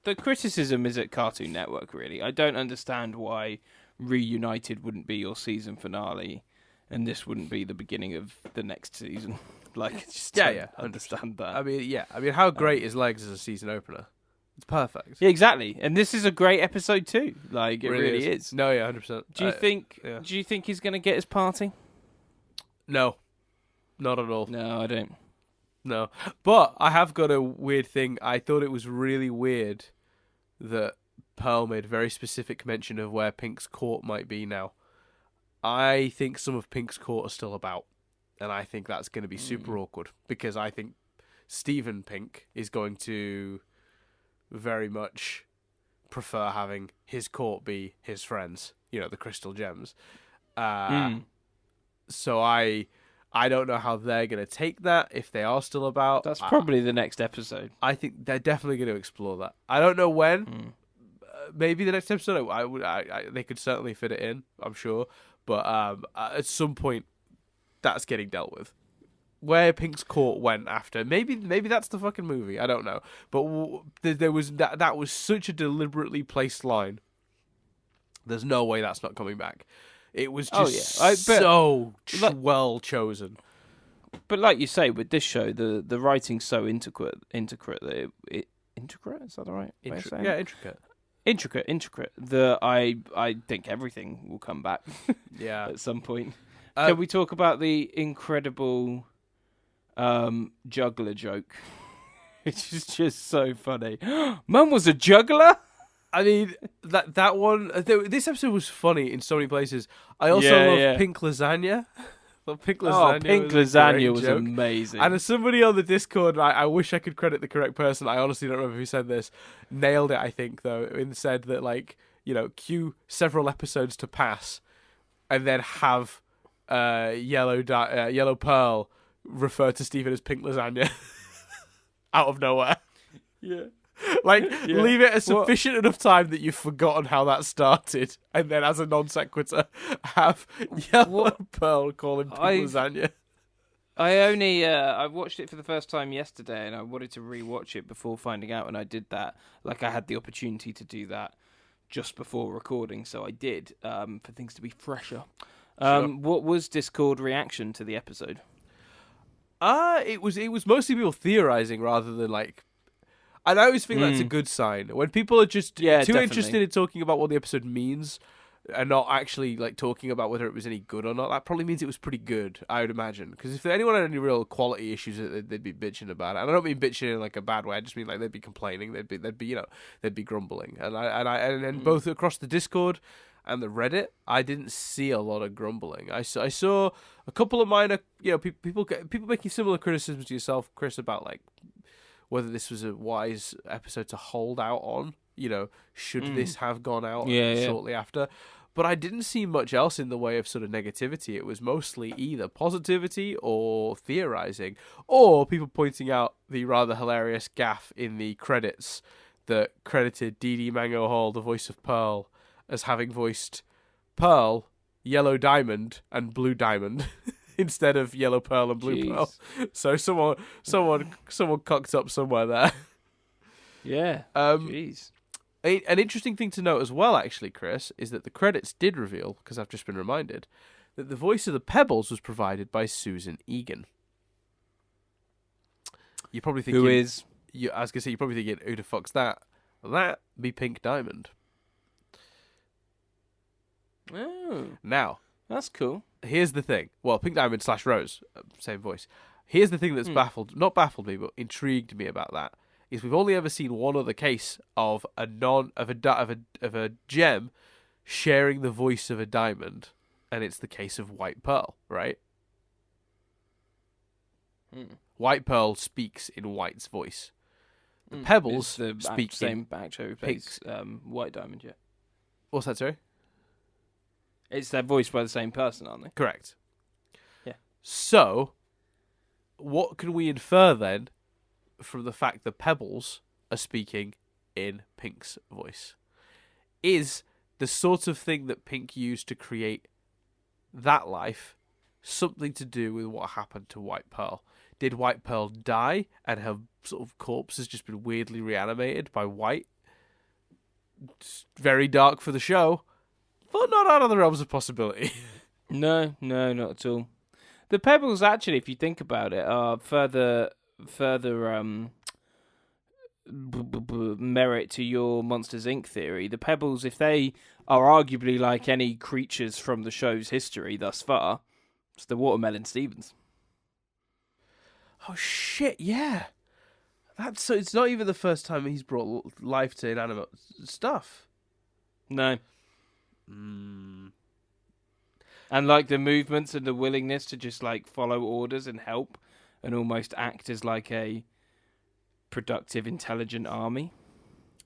The criticism is at Cartoon Network, really. I don't understand why Reunited wouldn't be your season finale, and this wouldn't be the beginning of the next season. Like, just understand that. I mean, how great is Legs as a season opener? It's perfect. Yeah, exactly. And this is a great episode too. Like, it really is. No, yeah, 100%. Do you think he's going to get his party? No, not at all. No, I don't. No, but I have got a weird thing. I thought it was really weird that Pearl made very specific mention of where Pink's court might be now. I think some of Pink's court are still about, and I think that's going to be super awkward because I think Stephen Pink is going to very much prefer having his court be his friends, the Crystal Gems. So I don't know how they're going to take that, if they are still about. That's probably the next episode. I think they're definitely going to explore that. I don't know when. Maybe the next episode. They could certainly fit it in, I'm sure. But at some point, that's getting dealt with. Where Pink's court went after, maybe that's the fucking movie. I don't know. But there was that was such a deliberately placed line. There's no way that's not coming back. It was just well chosen. But like you say, with this show, the writing's so intricate that intricate, is that the right way of saying it? Intricate. That I think everything will come back. Yeah, at some point. Can we talk about the incredible juggler joke? Which is just so funny. Mum was a juggler. I mean, that one. This episode was funny in so many places. I also love Pink Lasagna. Pink Lasagna was amazing. And as somebody on the Discord, I wish I could credit the correct person. I honestly don't remember who said this. Nailed it, I think, though, and said that, like, cue several episodes to pass, and then have Yellow Pearl refer to Stephen as Pink Lasagna out of nowhere. Yeah. Leave it a sufficient enough time that you've forgotten how that started, and then as a non sequitur, have Yellow Pearl call him Pink Lasagna. I watched it for the first time yesterday, and I wanted to rewatch it before finding out, and I did that. Like, I had the opportunity to do that just before recording, so I did, for things to be fresher. Sure. What was Discord reaction to the episode? It was mostly people theorizing rather than like. And I always think that's a good sign when people are just too interested in talking about what the episode means and not actually like talking about whether it was any good or not. That probably means it was pretty good, I would imagine. Because if anyone had any real quality issues, they'd be bitching about it. And I don't mean bitching in like a bad way. I just mean like they'd be complaining. They'd be grumbling. And both across the Discord and the Reddit, I didn't see a lot of grumbling. I saw a couple of minor, people making similar criticisms to yourself, Chris, about like whether this was a wise episode to hold out on. Should this have gone out shortly after? But I didn't see much else in the way of sort of negativity. It was mostly either positivity or theorizing, or people pointing out the rather hilarious gaffe in the credits that credited Dee Dee Mango Hall, the voice of Pearl, as having voiced Pearl, Yellow Diamond, and Blue Diamond. instead of yellow pearl and blue pearl. So someone cocked up somewhere there. Yeah. Um, Jeez. An interesting thing to note as well, actually, Chris, is that the credits did reveal, because I've just been reminded, that the voice of the Pebbles was provided by Susan Egan. You're probably thinking, Who is? I was gonna say, you're probably thinking, who the fuck's that? That be Pink Diamond. Oh, Now, that's cool. here's the thing. Well, Pink Diamond / Rose, same voice. Here's the thing that's not baffled me, but intrigued me about that is we've only ever seen one other case of a gem sharing the voice of a diamond, and it's the case of White Pearl, right? White Pearl speaks in White's voice. The Pebbles speak same actor who plays White Diamond. Yeah. What's that, sorry? It's they're voiced by the same person, aren't they? Correct. Yeah. So, what can we infer then from the fact that Pebbles are speaking in Pink's voice? Is the sort of thing that Pink used to create that life something to do with what happened to White Pearl? Did White Pearl die and her sort of corpse has just been weirdly reanimated by White? It's very dark for the show, but not out of the realms of possibility. No, not at all. The Pebbles, actually, if you think about it, are further merit to your Monsters Inc. theory. The Pebbles, if they are arguably like any creatures from the show's history thus far, it's the Watermelon Stevens. Oh shit! Yeah, that's so. It's not even the first time he's brought life to inanimate stuff. No. And like the movements and the willingness to just like follow orders and help and almost act as like a productive, intelligent army.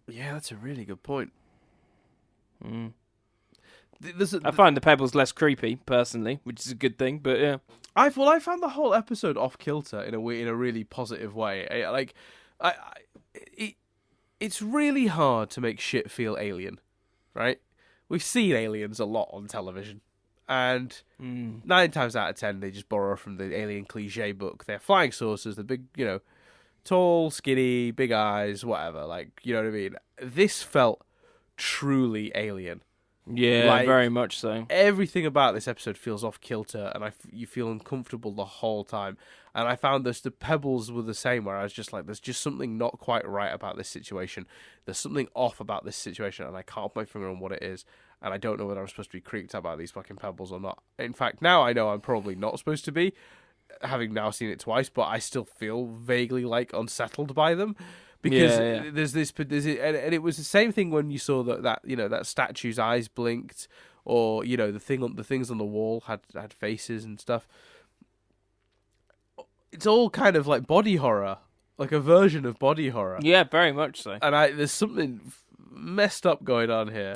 Yeah, that's a really good point. I find the Pebbles less creepy personally, which is a good thing. But yeah, I found the whole episode off kilter in a really positive way. It's really hard to make shit feel alien, right? We've seen aliens a lot on television, and 9 times out of 10 they just borrow from the alien cliche book. They're flying saucers, they're big, tall, skinny, big eyes, whatever. Like, you know what I mean? This felt truly alien. Yeah, like, very much so. Everything about this episode feels off kilter, and you feel uncomfortable the whole time. And I found the Pebbles were the same, where I was just like, there's just something not quite right about this situation. There's something off about this situation, and I can't put my finger on what it is. And I don't know whether I'm supposed to be creeped out by these fucking Pebbles or not. In fact, now I know I'm probably not supposed to be, having now seen it twice, but I still feel vaguely like unsettled by them. Because there's and it was the same thing when you saw that statue's eyes blinked, or the things on the wall had faces and stuff. It's all kind of like body horror, like a version of body horror. Yeah, very much so. And there's something messed up going on here.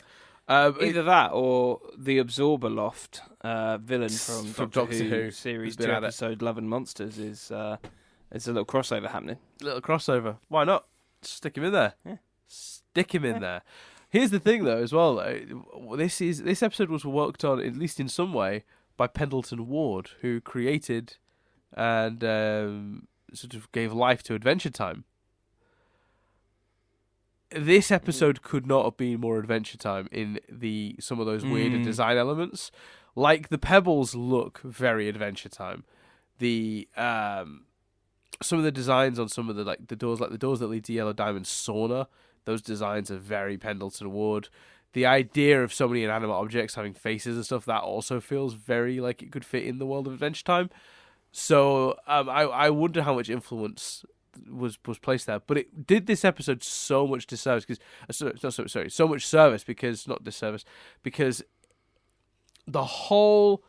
Either that or the Absorber Loft villain from Doctor Who series 2 episode Love and Monsters is a little crossover happening. Little crossover. Why not? Stick him in there. Yeah. Stick him in there. Here's the thing, though, as well. This episode was worked on, at least in some way, by Pendleton Ward, who created and sort of gave life to Adventure Time. This episode could not have been more Adventure Time in some of those weirder design elements. Like, the Pebbles look very Adventure Time. Some of the designs on some of the doors that lead to Yellow Diamond Sauna, those designs are very Pendleton Ward. The idea of so many inanimate objects having faces and stuff, that also feels very like it could fit in the world of Adventure Time. So I wonder how much influence was placed there. But it did this episode so much disservice so much service because not disservice because the whole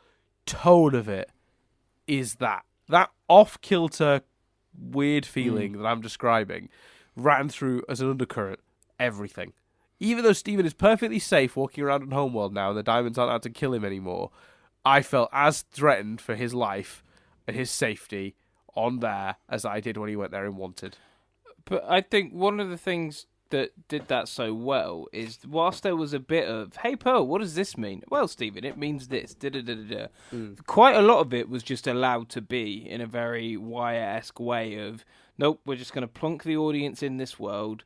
tone of it is that off kilter weird feeling that I'm describing ran through as an undercurrent everything. Even though Steven is perfectly safe walking around in Homeworld now and the diamonds aren't out to kill him anymore, I felt as threatened for his life and his safety on there as I did when he went there in Wanted. But I think one of the things that did that so well is whilst there was a bit of, hey Pearl, what does this mean? Well, Stephen, it means this. Quite a lot of it was just allowed to be in a very Wire-esque way of, nope, we're just going to plonk the audience in this world,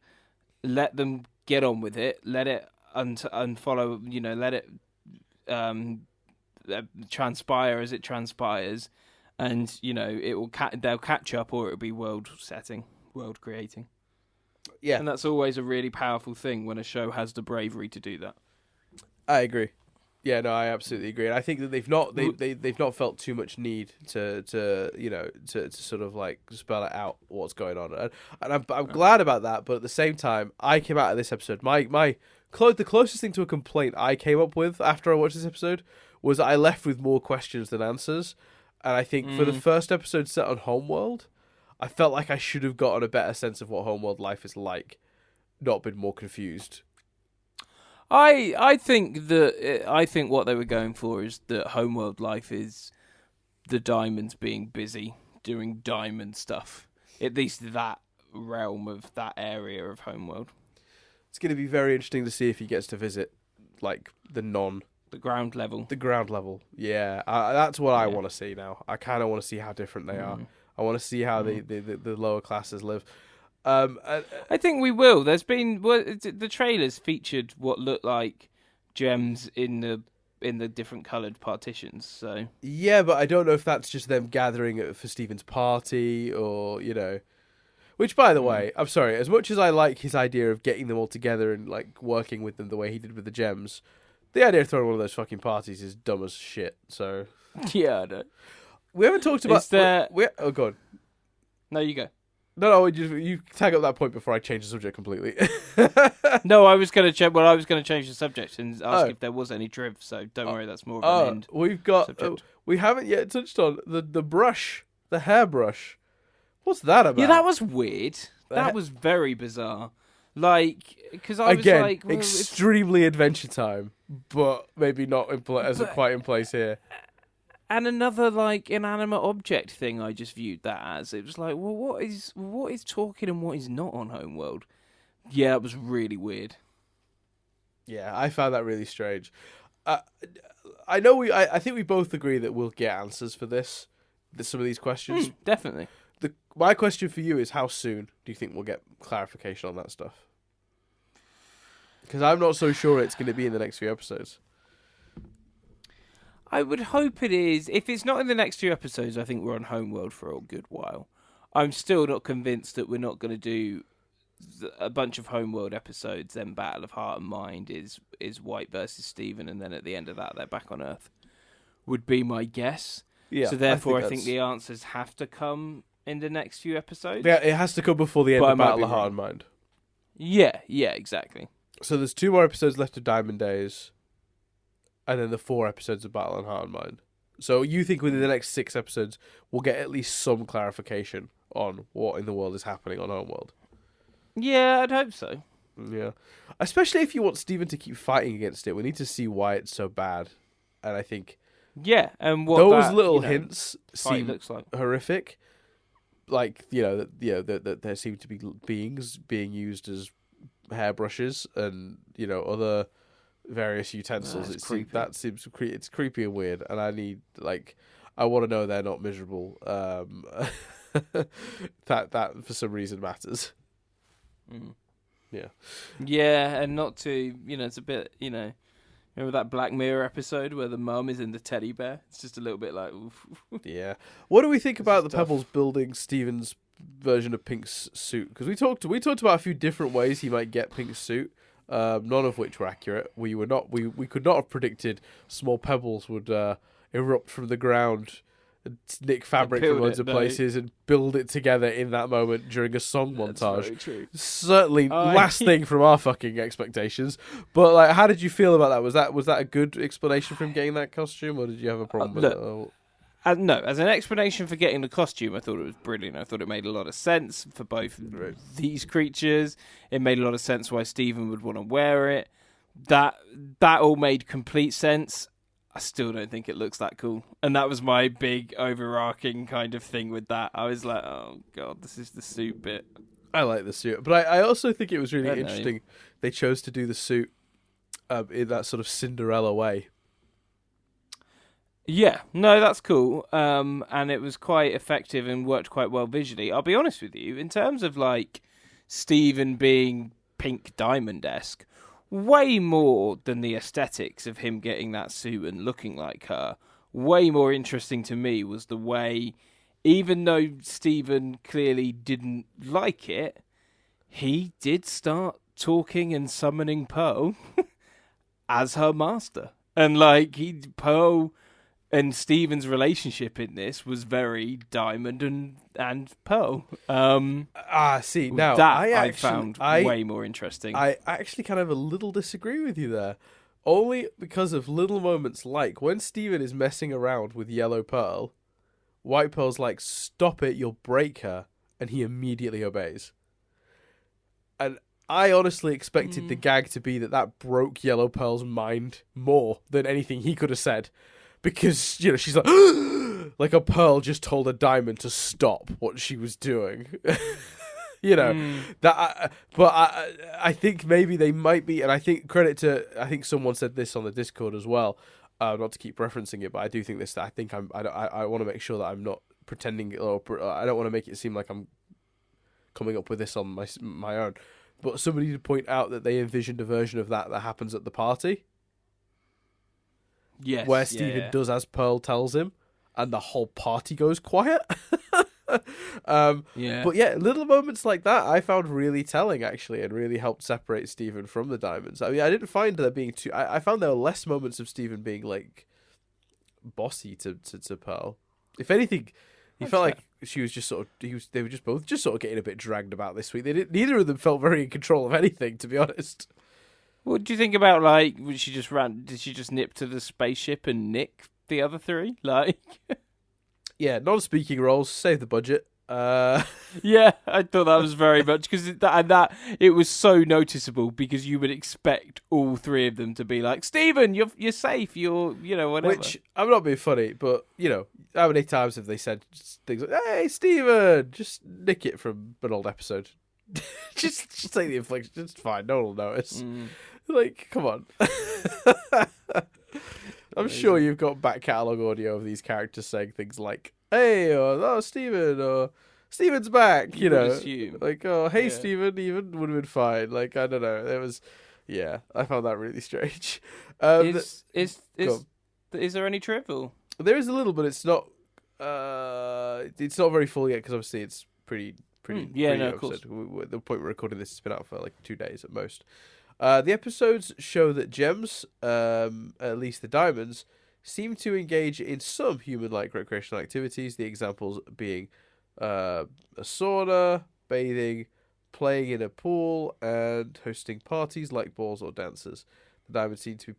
let them get on with it, let it unfollow, let it transpire as it transpires, and it will they'll catch up, or it'll be world creating. Yeah, and that's always a really powerful thing when a show has the bravery to do that. I agree. Yeah, no, I absolutely agree. And I think that they've not felt too much need to sort of like spell it out what's going on, and I'm glad about that. But at the same time, I came out of this episode. The closest thing to a complaint I came up with after I watched this episode was I left with more questions than answers. And I think for the first episode set on Homeworld, I felt like I should have gotten a better sense of what Homeworld life is like, not been more confused. I think what they were going for is that Homeworld life is the diamonds being busy doing diamond stuff. At least that realm of that area of Homeworld. It's going to be very interesting to see if he gets to visit like the ground level. The ground level. Yeah, that's what I want to see now. I kind of want to see how different they are. I want to see how the lower classes live. I think we will. There's been the trailers featured what looked like gems in the different coloured partitions. So yeah, but I don't know if that's just them gathering for Stephen's party or Which, by the way, I'm sorry. As much as I like his idea of getting them all together and like working with them the way he did with the gems, the idea of throwing one of those fucking parties is dumb as shit. So yeah, I know. We haven't talked about. Oh god. No, you go. No, you tag up that point before I change the subject completely. No, I was going to I was going to change the subject and ask if there was any driv. So don't worry, that's more of an end. We've got. We haven't yet touched on the brush, the hairbrush. What's that about? Yeah, that was weird. That was very bizarre. Like, because I was like, well, extremely Adventure Time, but maybe not quite in place here. And another like inanimate object thing, I just viewed that as. It was like, well, what is talking and what is not on Homeworld? Yeah, it was really weird. Yeah, I found that really strange. I know I think we both agree that we'll get answers for some of these questions. Definitely. My question for you is, how soon do you think we'll get clarification on that stuff? Because I'm not so sure it's going to be in the next few episodes. I would hope it is. If it's not in the next few episodes, I think we're on Homeworld for a good while. I'm still not convinced that we're not going to do a bunch of Homeworld episodes, then Battle of Heart and Mind is White versus Steven, and then at the end of that, they're back on Earth. Would be my guess. Yeah, so therefore, I think the answers have to come in the next few episodes. Yeah, it has to come before the end of Battle of Heart and Mind. Yeah, exactly. So there's 2 more episodes left of Diamond Days, and then the 4 episodes of Battle of Heart and Mind. So you think within the next 6 episodes, we'll get at least some clarification on what in the world is happening on Homeworld? Yeah, I'd hope so. Yeah. Especially if you want Steven to keep fighting against it. We need to see why it's so bad. And I think... Yeah, and what those little hints seem looks like. Horrific. Like, that there seem to be beings being used as hairbrushes and, other various utensils. It's creepy and weird. And I want to know they're not miserable. That for some reason matters. Yeah. Yeah, and not to, it's a bit, remember that Black Mirror episode where the mum is in the teddy bear? It's just a little bit like, oof. Yeah. What do we think about the Pebbles building Steven's version of Pink's suit? Because we talked about a few different ways he might get Pink's suit, none of which were accurate. We could not have predicted small pebbles would erupt from the ground, nick fabric from loads of places, and build it together in that moment during a song montage. Very true. Certainly last thing from our fucking expectations. But how did you feel about that? Was that a good explanation for him getting that costume, or did you have a problem with it? No, as an explanation for getting the costume, I thought it was brilliant. I thought it made a lot of sense for both these creatures. It made a lot of sense why Steven would want to wear it. That all made complete sense. I still don't think it looks that cool. And that was my big overarching kind of thing with that. I was like, oh god, this is the suit bit. I like the suit, but I also think it was really Don't know. interesting they chose to do the suit in that sort of Cinderella way. Yeah, no, that's cool. And it was quite effective and worked quite well visually. I'll be honest with you, in terms of like Stephen being Pink Diamond-esque, way more than the aesthetics of him getting that suit and looking like her. Way more interesting to me was the way, even though Stephen clearly didn't like it, he did start talking and summoning Pearl as her master. And like Pearl and Stephen's relationship in this was very Diamond and Pearl. See, now that I found way more interesting. I actually kind of a little disagree with you there. Only because of little moments like when Stephen is messing around with Yellow Pearl, White Pearl's like, stop it, you'll break her, and he immediately obeys. And I honestly expected the gag to be that broke Yellow Pearl's mind more than anything he could have said. Because, you know, she's like a Pearl just told a Diamond to stop what she was doing. You know, I think maybe they might be, and I think someone said this on the Discord as well, not to keep referencing it, but I do think this, I want to make sure that I'm not pretending, or I don't want to make it seem like I'm coming up with this on my own, but somebody did point out that they envisioned a version of that happens at the party. Yes, where Stephen does as Pearl tells him, and the whole party goes quiet. But yeah, little moments like that I found really telling, actually, and really helped separate Stephen from the Diamonds. I mean, I didn't find there being too. I found there were less moments of Stephen being like bossy to Pearl. If anything, he felt like she was just sort of. They were just both just sort of getting a bit dragged about this week. Neither of them felt very in control of anything, to be honest. What do you think about, like, did she just nip to the spaceship and nick the other three? Like, yeah, non-speaking roles, save the budget. Yeah, I thought that was very much, because it was so noticeable, because you would expect all three of them to be like, Stephen, you're safe, you're, you know, whatever. Which, I'm not being funny, but, you know, how many times have they said things like, hey, Stephen, just nick it from an old episode. just take the inflection, it's fine, no one will notice. Like, come on. I'm sure you've got back catalogue audio of these characters saying things like, hey, or, oh, Stephen, or Stephen's back, you know. Assume. Like, oh, hey, Stephen, even would have been fine. Like, I don't know. It was, yeah, I found that really strange. Is there any trivial? There is a little, but it's not very full yet, because obviously it's pretty of course. The point we're recording this has been out for like 2 days at most. The episodes show that gems, at least the diamonds, seem to engage in some human-like recreational activities, the examples being a sauna, bathing, playing in a pool, and hosting parties like balls or dances. The diamonds seem to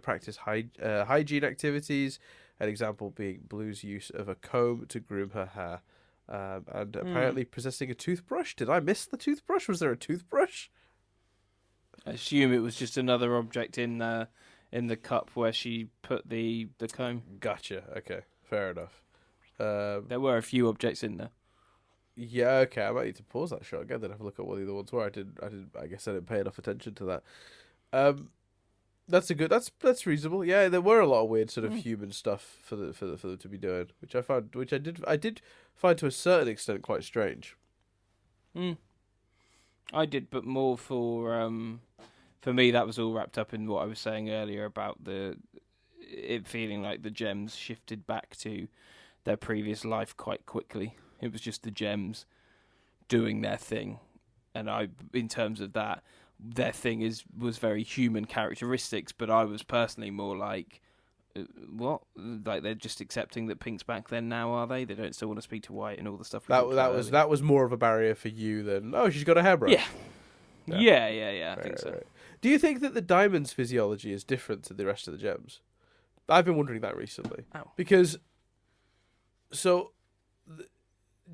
practice hygiene activities, an example being Blue's use of a comb to groom her hair. And apparently possessing a toothbrush. Did I miss the toothbrush? Was there a toothbrush? I assume it was just another object in the cup where she put the comb. Gotcha. Okay, fair enough. There were a few objects in there. Yeah. Okay, I might need to pause that shot again. Then have a look at what the other ones were. I guess I didn't pay enough attention to that. That's reasonable. Yeah, there were a lot of weird sort of human stuff for them to be doing, which I did find to a certain extent quite strange. I did, but more for me that was all wrapped up in what I was saying earlier about it feeling like the gems shifted back to their previous life quite quickly. It was just the gems doing their thing, and in terms of that, their thing was very human characteristics, but I was personally more like, what? Like, they're just accepting that Pink's back then now, are they? They don't still want to speak to White and all the stuff. That was more of a barrier for you than, oh, she's got a hairbrush. Yeah. I think so. Right. Do you think that the diamond's physiology is different to the rest of the gems? I've been wondering that recently. Because, so,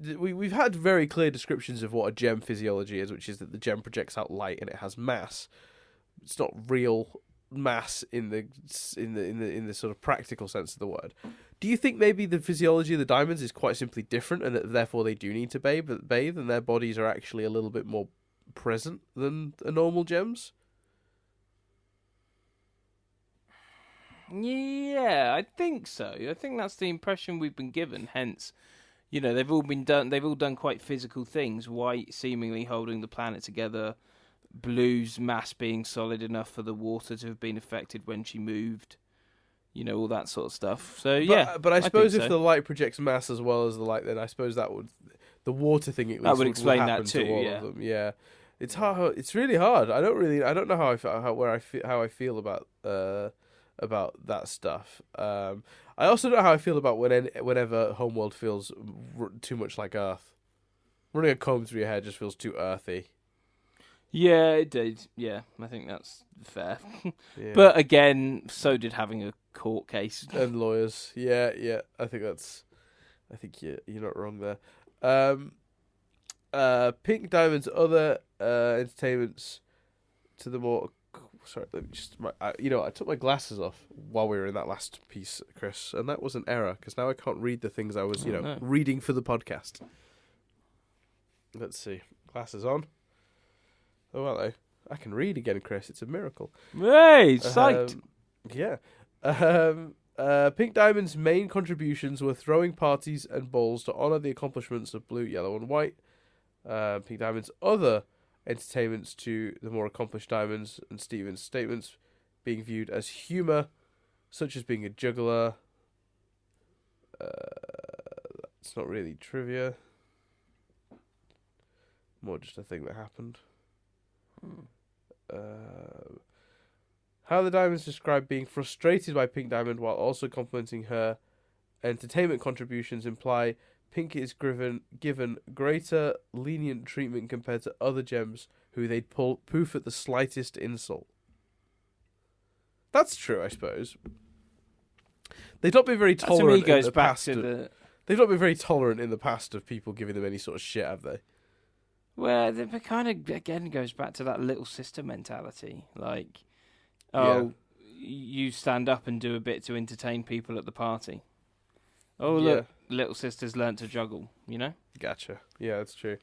we've had very clear descriptions of what a gem physiology is, which is that the gem projects out light and it has mass. It's not real mass in the sort of practical sense of the word. Do you think maybe the physiology of the diamonds is quite simply different, and that therefore they do need to bathe, and their bodies are actually a little bit more present than a normal gems? Yeah, I think so. I think that's the impression we've been given. Hence, they've all done quite physical things. White seemingly holding the planet together, Blue's mass being solid enough for the water to have been affected when she moved. All that sort of stuff. So but I suppose if so. the light projects mass as well as the light, then I suppose the water thing at least would explain happen that too. To all of them. Yeah, it's hard. It's really hard. I don't know how I feel about that stuff. I also don't know how I feel about whenever Homeworld feels too much like Earth. Running a comb through your hair just feels too earthy. Yeah, it did. Yeah, I think that's fair. Yeah. But again, so did having a court case and lawyers. Yeah. I think you're not wrong there. Pink Diamond's other entertainments to the more. Sorry, let me just. I took my glasses off while we were in that last piece, Chris, and that was an error because now I can't read the things I was, reading for the podcast. Let's see, glasses on. Oh, hello. I can read again, Chris. It's a miracle. Hey, psyched. Yeah. Pink Diamond's main contributions were throwing parties and balls to honour the accomplishments of Blue, Yellow, and White. Pink Diamond's other entertainments to the more accomplished Diamonds and Steven's statements being viewed as humour, such as being a juggler. It's not really trivia. More just a thing that happened. How the Diamonds describe being frustrated by Pink Diamond while also complimenting her entertainment contributions imply Pink is given greater lenient treatment compared to other gems who they'd poof at the slightest insult. That's true, I suppose. They've not been very tolerant in the past. They've not been very tolerant in the past of people giving them any sort of shit, have they? Well, it kind of, again, goes back to that little sister mentality. Like, you stand up and do a bit to entertain people at the party. Oh, look, little sister's learnt to juggle, Gotcha. Yeah, that's true.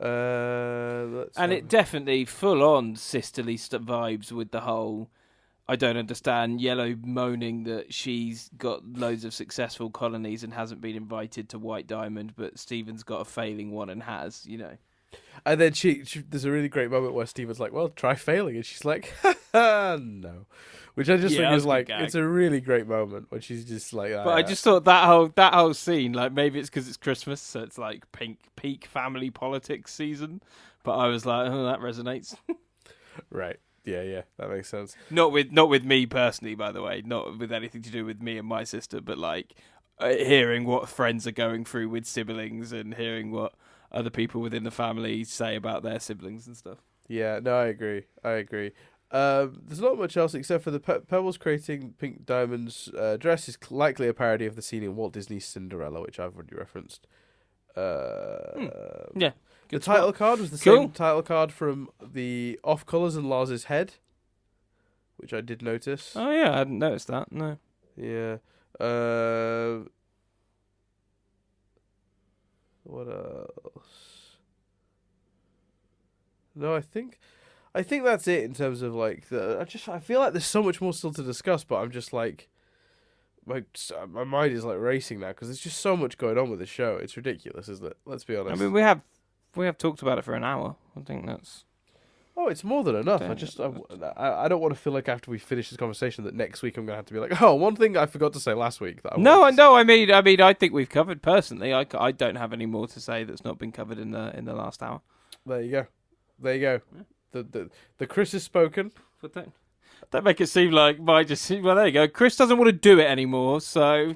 It definitely full-on sisterly vibes with the whole, I don't understand, Yellow moaning that she's got loads of successful colonies and hasn't been invited to White Diamond, but Steven's got a failing one and has, And then she there's a really great moment where Steven's like, well, try failing. And she's like, no. Which I just think is like, it's a really great moment when she's just like... But I just thought that whole scene, like maybe it's because it's Christmas, so it's like peak family politics season. But I was like, oh, that resonates. Right. Yeah, that makes sense. Not with me personally, by the way. Not with anything to do with me and my sister, but like hearing what friends are going through with siblings and hearing what other people within the family say about their siblings and stuff. Yeah, no, I agree. There's not much else except for the Pebbles creating Pink Diamond's dress is likely a parody of the scene in Walt Disney's Cinderella, which I've already referenced. Yeah. The title card was the same title card from the Off Colours and Lars's Head, which I did notice. Oh yeah, I hadn't noticed that. No. Yeah. What else? No, I think that's it in terms of like I feel like there's so much more still to discuss, but I'm just like my mind is like racing now because there's just so much going on with the show. It's ridiculous, isn't it? Let's be honest. I mean, we have talked about it for an hour. I think that's. Oh, it's more than enough. I don't want to feel like after we finish this conversation that next week I'm going to have to be like, oh, one thing I forgot to say last week. I mean, I think we've covered personally. I don't have any more to say that's not been covered in the last hour. There you go. Yeah. The Chris has spoken. But don't make it seem like there you go. Chris doesn't want to do it anymore, so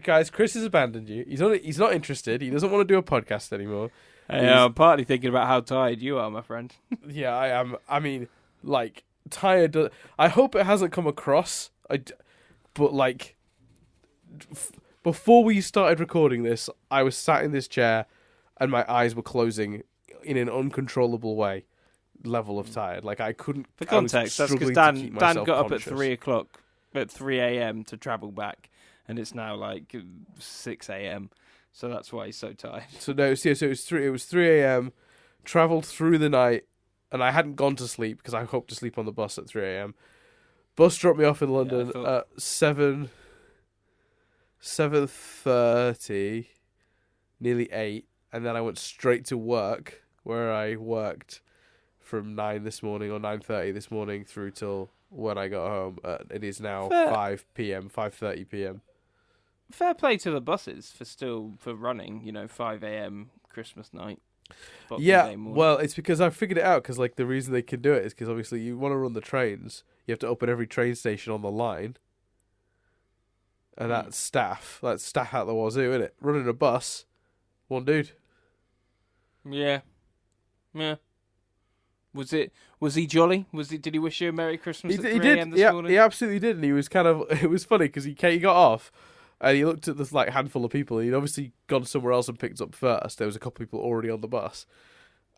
guys, Chris has abandoned you. He's not interested. He doesn't want to do a podcast anymore. Hey, I'm partly thinking about how tired you are, my friend. Yeah, I am. I mean, like, tired. I hope it hasn't come across. But, like, before we started recording this, I was sat in this chair and my eyes were closing in an uncontrollable way. level of tired. Like I couldn't. For context, I was that's because struggling to keep Dan myself got up conscious. at 3:00, at 3 a.m. to travel back, and it's now like 6 a.m. So that's why he's so tired. So no, so it was 3 a.m. Travelled through the night, and I hadn't gone to sleep because I hoped to sleep on the bus at 3 a.m. Bus dropped me off in London at 7:30, nearly 8, and then I went straight to work, where I worked from 9 this morning or 9:30 this morning through till when I got home. It is now 5 p.m., 5:30 p.m. Fair play to the buses for running. 5 a.m. Christmas night. Boxing Day morning. Well, it's because I figured it out. Because like the reason they can do it is because obviously you want to run the trains, you have to open every train station on the line, and that's staff. That's staff out the wazoo, isn't it? Running a bus, one dude. Yeah. Was he jolly? Did he wish you a Merry Christmas at 3 a.m. this morning? He absolutely did, and he was kind of. It was funny because he got off, and he looked at this like handful of people. And he'd obviously gone somewhere else and picked up first. There was a couple of people already on the bus,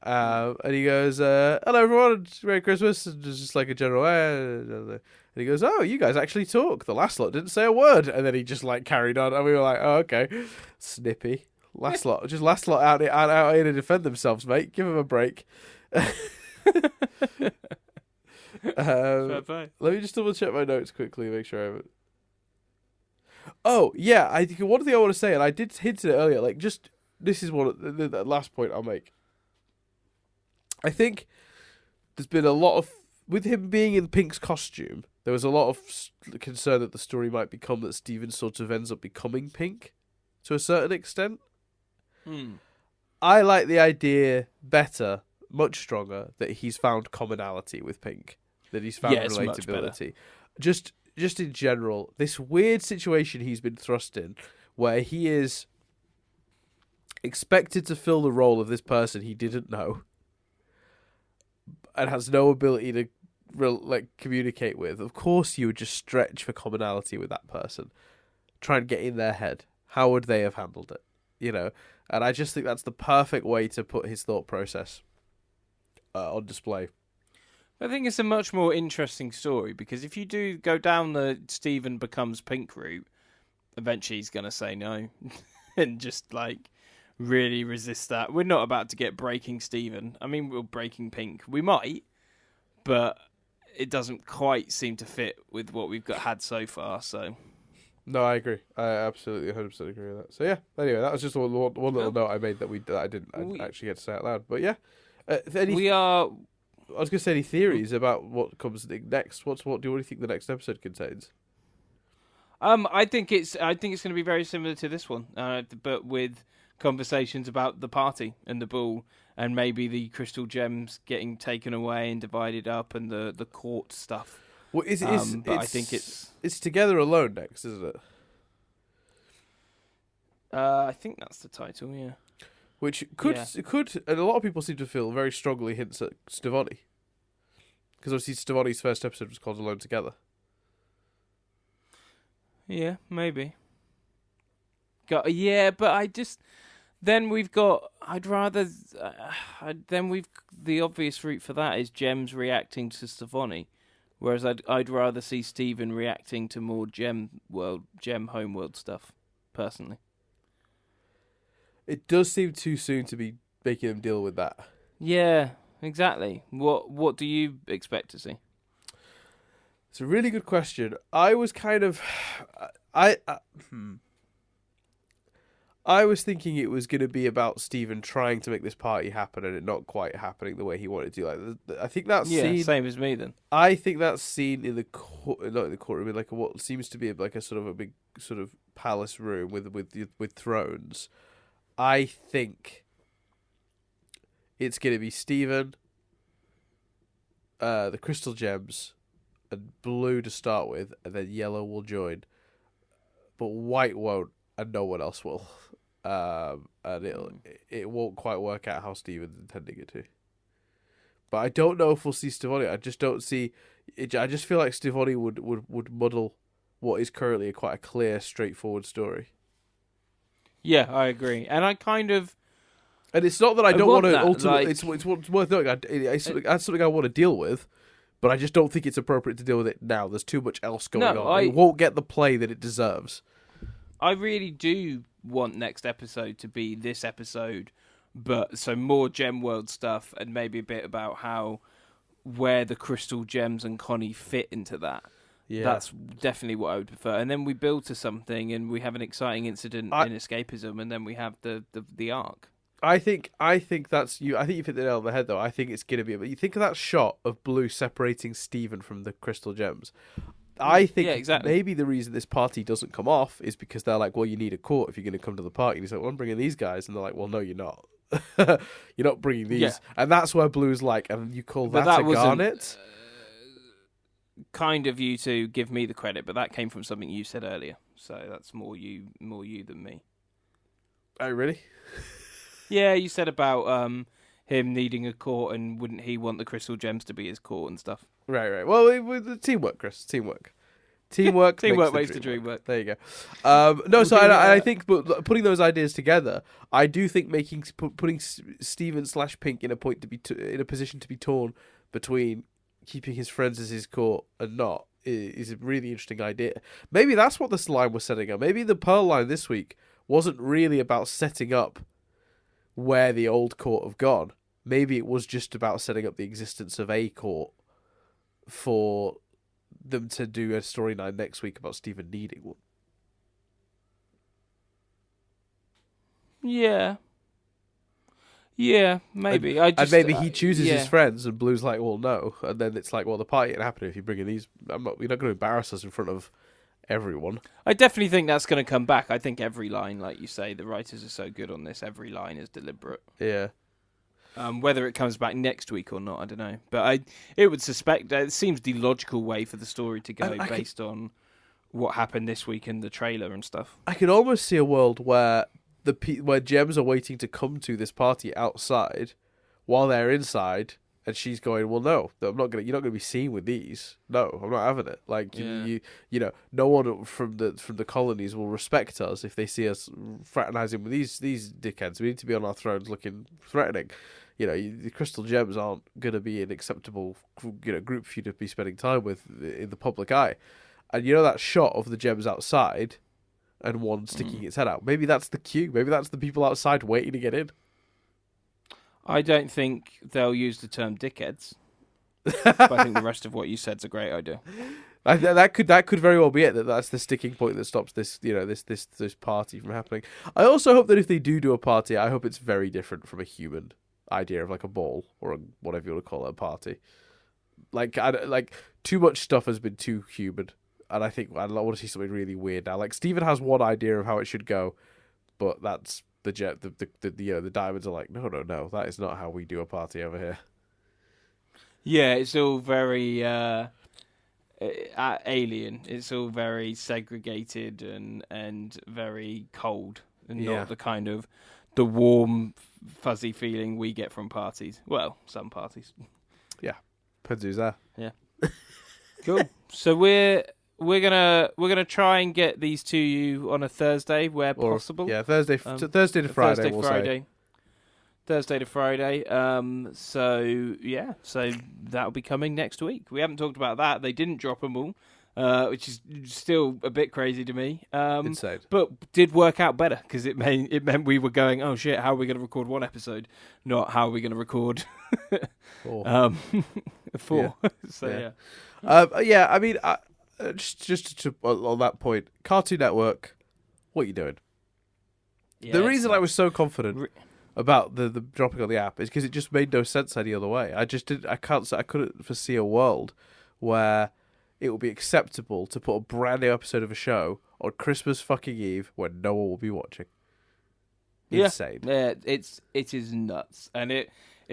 and he goes, "Hello everyone, Merry Christmas." And just like a general, and he goes, "Oh, you guys actually talk. The last lot didn't say a word," and then he just like carried on, and we were like, "Oh, okay, snippy." Last lot out here to defend themselves, mate. Give them a break. Let me just double check my notes quickly, make sure I haven't. Oh yeah, I think one thing I want to say, and I did hint at it earlier. Like, just this is the last point I'll make. I think there's been a lot of with him being in Pink's costume. There was a lot of concern that the story might become that Steven sort of ends up becoming Pink to a certain extent. I like the idea better, much stronger, that he's found commonality with Pink, that he's found relatability. Just in general, this weird situation he's been thrust in, where he is expected to fill the role of this person he didn't know, and has no ability to communicate with. Of course, you would just stretch for commonality with that person, try and get in their head. How would they have handled it? And I just think that's the perfect way to put his thought process on display. I think it's a much more interesting story because if you do go down the Steven becomes Pink route, eventually he's going to say no and just like really resist that. We're not about to get Breaking Steven. I mean, we're Breaking Pink. We might, but it doesn't quite seem to fit with what we've had so far. So. No, I agree. I absolutely 100% agree with that. So yeah, anyway, that was just one little note I made that I didn't actually get to say out loud. But yeah, I was going to say any theories about what comes next. What do you think the next episode contains? I think it's going to be very similar to this one, but with conversations about the party and the ball, and maybe the crystal gems getting taken away and divided up, and the court stuff. Well, I think it's Together Alone next, isn't it? I think that's the title, yeah. Which could, and a lot of people seem to feel very strongly hints at Stivoni. Because obviously Stivoni's first episode was called Alone Together. Yeah, maybe. But then we've got, the obvious route for that is Gems reacting to Stivoni. Whereas I'd rather see Steven reacting to more Gem Homeworld stuff, personally. It does seem too soon to be making him deal with that. Yeah, exactly. What do you expect to see? It's a really good question. I was kind of, I was thinking it was going to be about Steven trying to make this party happen and it not quite happening the way he wanted to. Like, I think that scene, same as me then. I think that scene in the not in the courtroom, in like what seems to be like a sort of a big sort of palace room with thrones. I think it's going to be Steven, the crystal gems, and blue to start with, and then yellow will join, but white won't, and no one else will. And it won't quite work out how Steven's intending it to. But I don't know if we'll see Stivoni. I just don't see it. I just feel like Stivoni would muddle what is currently quite a clear, straightforward story. Yeah, I agree. And And it's not that I don't want to that, ultimately. like- It's worth noting. That's something I want to deal with, but I just don't think it's appropriate to deal with it now. There's too much else going on. It won't get the play that it deserves. I really do want next episode to be this episode, but so more Gem World stuff and maybe a bit about where the crystal gems and Connie fit into that. Yeah. That's definitely what I would prefer. And then we build to something and we have an exciting incident in escapism, and then we have the arc. I think that's you. I think you've hit the nail on the head, though. I think it's gonna be. But you think of that shot of Blue separating Steven from the crystal gems. I think exactly. maybe the reason this party doesn't come off is because they're like, well, you need a court if you're going to come to the party. And he's like, well, I'm bringing these guys, and they're like, well, no, you're not. You're not bringing these. Yeah. And that's where Blue's like, and you call that a garnet? Kind of you to give me the credit, but that came from something you said earlier. So that's more you than me. Oh, really? Yeah, you said about him needing a court, and wouldn't he want the crystal gems to be his court and stuff? Right. Well, the teamwork, Chris. Teamwork Makes the dream work. There you go. No, so I think, but putting those ideas together, I do think putting Steven / Pink in a position to be torn between keeping his friends as his court and not is a really interesting idea. Maybe that's what this line was setting up. Maybe the Pearl line this week wasn't really about setting up where the old court have gone. Maybe it was just about setting up the existence of a court for them to do a storyline next week about Steven needing one. Yeah, maybe. And maybe he chooses his friends, and Blue's like, well, no. And then it's like, well, the party ain't happening if you bring in these. You're not going to embarrass us in front of everyone. I definitely think that's going to come back. I think every line, like you say, the writers are so good on this, every line is deliberate. Yeah. Whether it comes back next week or not, I don't know. But it would suspect it seems the logical way for the story to go based on what happened this week in the trailer and stuff. I could almost see a world where where gems are waiting to come to this party outside while they're inside, and she's going, well, no, you're not going to be seen with these. No, I'm not having it. Like you know, no one from the colonies will respect us if they see us fraternizing with these dickheads. We need to be on our thrones looking threatening. You know, the crystal gems aren't going to be an acceptable, group for you to be spending time with in the public eye. And you know that shot of the gems outside and one sticking its head out? Maybe that's the cue. Maybe that's the people outside waiting to get in. I don't think they'll use the term dickheads. But I think the rest of what you said's a great idea. That could very well be it. That's the sticking point that stops this this party from happening. I also hope that if they do a party, I hope it's very different from a human idea of like a ball or whatever you want to call it, a party. Like too much stuff has been too human, and I think I want to see something really weird now. Like Steven has one idea of how it should go, but that's the diamonds are like no, that is not how we do a party over here. Yeah, it's all very alien. It's all very segregated and very cold, and not the kind of the warm, fuzzy feeling we get from parties. Well, some parties. Yeah, depends who's there. Yeah. Cool. So we're gonna try and get these to you on a Thursday where possible. Yeah, Thursday to Friday. Thursday to Friday. So that'll be coming next week. We haven't talked about that. They didn't drop them all, which is still a bit crazy to me. Insane. But did work out better because it meant we were going, oh shit, how are we going to record one episode? Not how are we going to record 4. 4. So yeah. I mean, just to, on that point, Cartoon Network, what are you doing? Yeah, the reason I was so confident about the dropping on the app is because it just made no sense any other way. I couldn't foresee a world where it would be acceptable to put a brand new episode of a show on Christmas fucking Eve when no one will be watching. Insane. Yeah, it is nuts. And it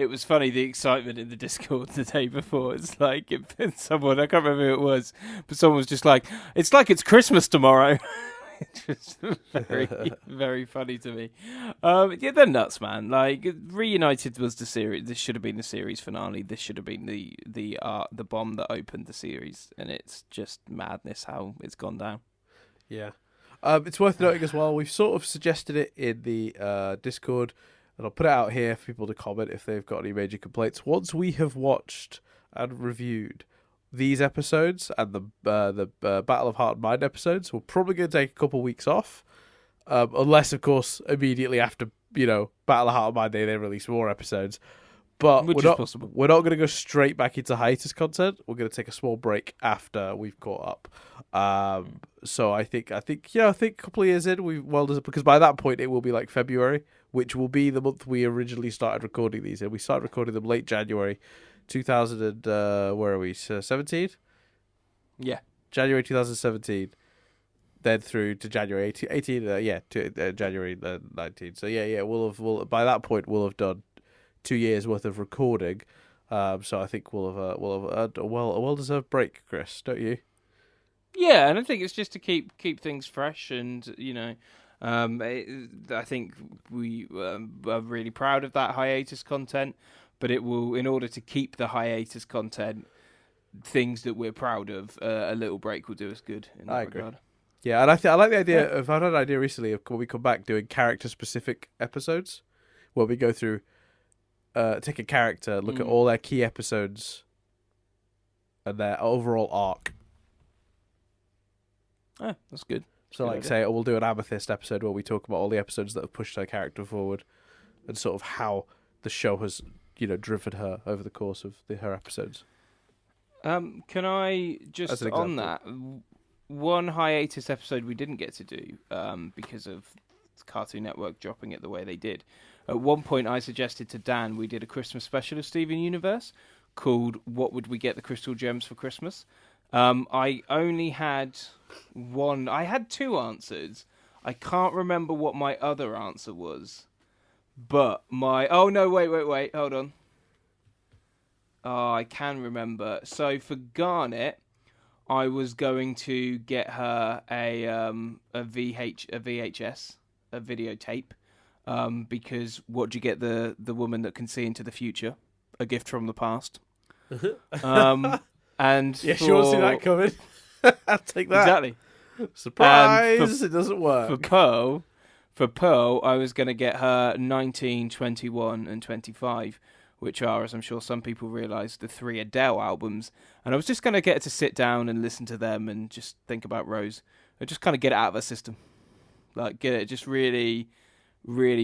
was funny, the excitement in the Discord the day before. It's like someone, I can't remember who it was, but someone was just like, it's like it's Christmas tomorrow. It's just very, very funny to me. Yeah, they're nuts, man. Like, Reunited was the series. This should have been the series finale. This should have been the bomb that opened the series, and it's just madness how it's gone down. Yeah. It's worth noting as well, we've sort of suggested it in the Discord. and I'll put it out here for people to comment if they've got any major complaints. Once we have watched and reviewed these episodes and the Battle of Heart and Mind episodes, we're probably going to take a couple weeks off, unless, of course, immediately after Battle of Heart and Mind Day they release more episodes. But Which is possible. We're not going to go straight back into hiatus content. We're going to take a small break after we've caught up. So I think a couple of years in, because by that point it will be like February, which will be the month we originally started recording these in. We started recording them late January, 2000. Where are we? 17. Yeah, January 2017. Then through to January 18. To January 19. So we'll by that point we'll have done 2 years worth of recording, so I think we'll have had a well-deserved break, Chris, don't you? Yeah, and I think it's just to keep things fresh, and I think we are really proud of that hiatus content. But it will, in order to keep the hiatus content, things that we're proud of, a little break will do us good. In that I agree. regard. Yeah, and I like the idea of. I've had an idea recently of when we come back doing character-specific episodes, where we go through. Take a character, look at all their key episodes and their overall arc. Oh, that's good. So, say, we'll do an Amethyst episode where we talk about all the episodes that have pushed her character forward and sort of how the show has, driven her over the course of her episodes. Can I just, on that, one hiatus episode we didn't get to do because of Cartoon Network dropping it the way they did. At one point, I suggested to Dan we did a Christmas special of Steven Universe called "What Would We Get the Crystal Gems for Christmas?" I only had one. I had two answers. I can't remember what my other answer was, but oh no, wait, hold on. Oh, I can remember. So for Garnet, I was going to get her a VHS, a videotape. Because what do you get the woman that can see into the future? A gift from the past. And yeah, she won't see that coming. I'll take that. Exactly. Surprise! It doesn't work. For Pearl, I was going to get her 19, 21, and 25, which are, as I'm sure some people realise, the 3 Adele albums. And I was just going to get her to sit down and listen to them and just think about Rose. And just kind of get it out of her system. Like, get it, just really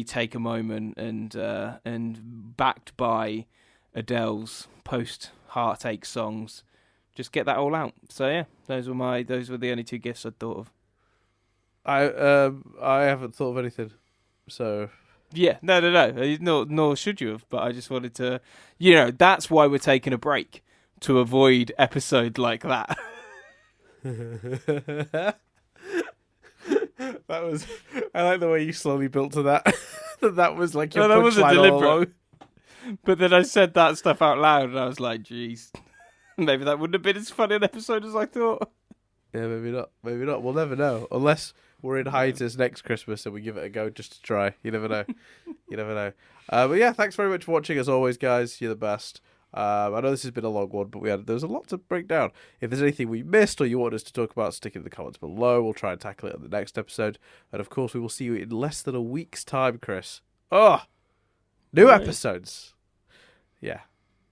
take a moment and backed by Adele's post-heartache songs, just get that all out. So yeah, those were the only 2 gifts I'd thought of. I haven't thought of anything, so yeah, no, nor should you have. But I just wanted to, that's why we're taking a break, to avoid episode like that. I like the way you slowly built to that. That was like your that wasn't punchline all deliberate. along. But then I said that stuff out loud, and I was like, "Geez, maybe that wouldn't have been as funny an episode as I thought." Yeah, maybe not. We'll never know, unless we're in hiatus next Christmas and we give it a go just to try. You never know. But yeah, thanks very much for watching. As always, guys, you're the best. I know this has been a long one, but there was a lot to break down. If there's anything we missed or you want us to talk about, stick it in the comments below. We'll try and tackle it in the next episode. And of course, we will see you in less than a week's time, Chris. New episodes. Yeah,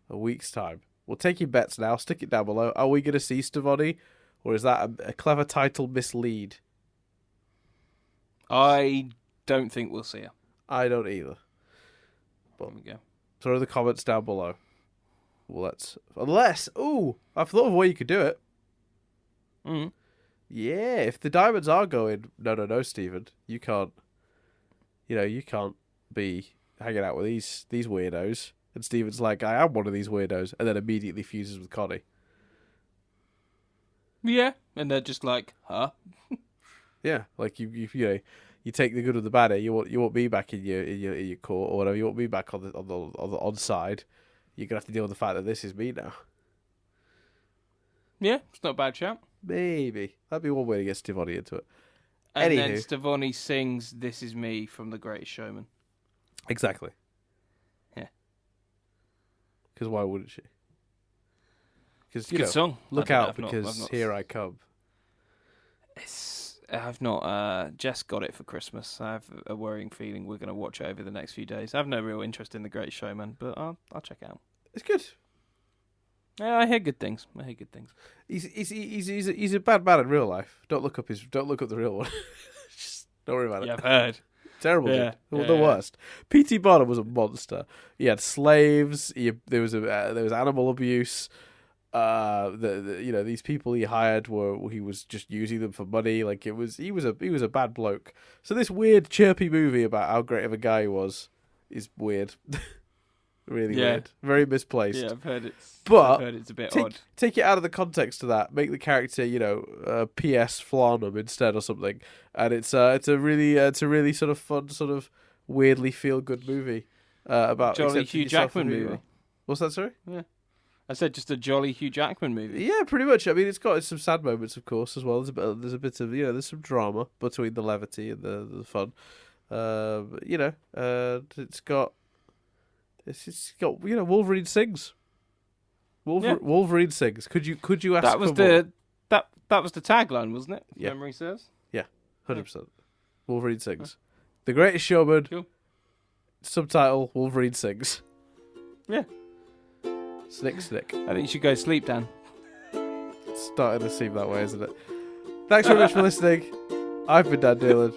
a week's time. We'll take your bets now. Stick it down below. Are we going to see Stavoni, or is that a clever title mislead? I don't think we'll see her. I don't either. But there we go. Throw the comments down below. Well, I've thought of a way you could do it. Mm. Yeah, if the diamonds are going, no, Stephen, you can't. You can't be hanging out with these weirdos. And Stephen's like, I am one of these weirdos, and then immediately fuses with Connie. Yeah, and they're just like, huh? Yeah, like you take the good with the bad. You want me back in your court or whatever. You want me back on the side. You're gonna have to deal with the fact that this is me now. Yeah, it's not a bad shout. Maybe that'd be one way to get Stivoni into it. And Anywho. then Stivoni sings "This Is Me" from The Greatest Showman. Exactly. Yeah. Because why wouldn't she? Because good song. Look out, because here I come. I've not. Jess got it for Christmas. I have a worrying feeling we're going to watch it over the next few days. I have no real interest in The Great Showman, but I'll check it out. It's good. Yeah, I hear good things. He's a bad man in real life. Don't look up the real one. Just don't worry about it. Yeah, I've heard. Terrible, Yeah, dude. The worst. P.T. Barnum was a monster. He had slaves. There was animal abuse. These people he hired he was just using them for money. Like he was a bad bloke. So this weird chirpy movie about how great of a guy he was is weird. Really weird. Very misplaced. Yeah, I've heard it's a bit odd. Take it out of the context of that. Make the character, P.S. Flarnham instead or something. And it's a really sort of fun, sort of weirdly feel good movie about jolly Hugh Jackman movie. What's that, sorry? Yeah. I said just a jolly Hugh Jackman movie. Yeah, pretty much. I mean, it's got some sad moments, of course, as well. There's a bit of there's some drama between the levity and the fun. It's got Wolverine sings. Wolverine sings. Could you ask that was for more? that was the tagline, wasn't it? Yeah. Memory serves. Yeah, 100%. Wolverine sings. The Greatest Showman. Cool. Subtitle: Wolverine sings. Yeah. Snick, snick. I think you should go sleep, Dan. It's starting to seem that way, isn't it? Thanks very much for listening. I've been Dan Dillon.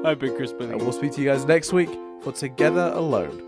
I've been Chris Billing. And we'll speak to you guys next week for Together Alone.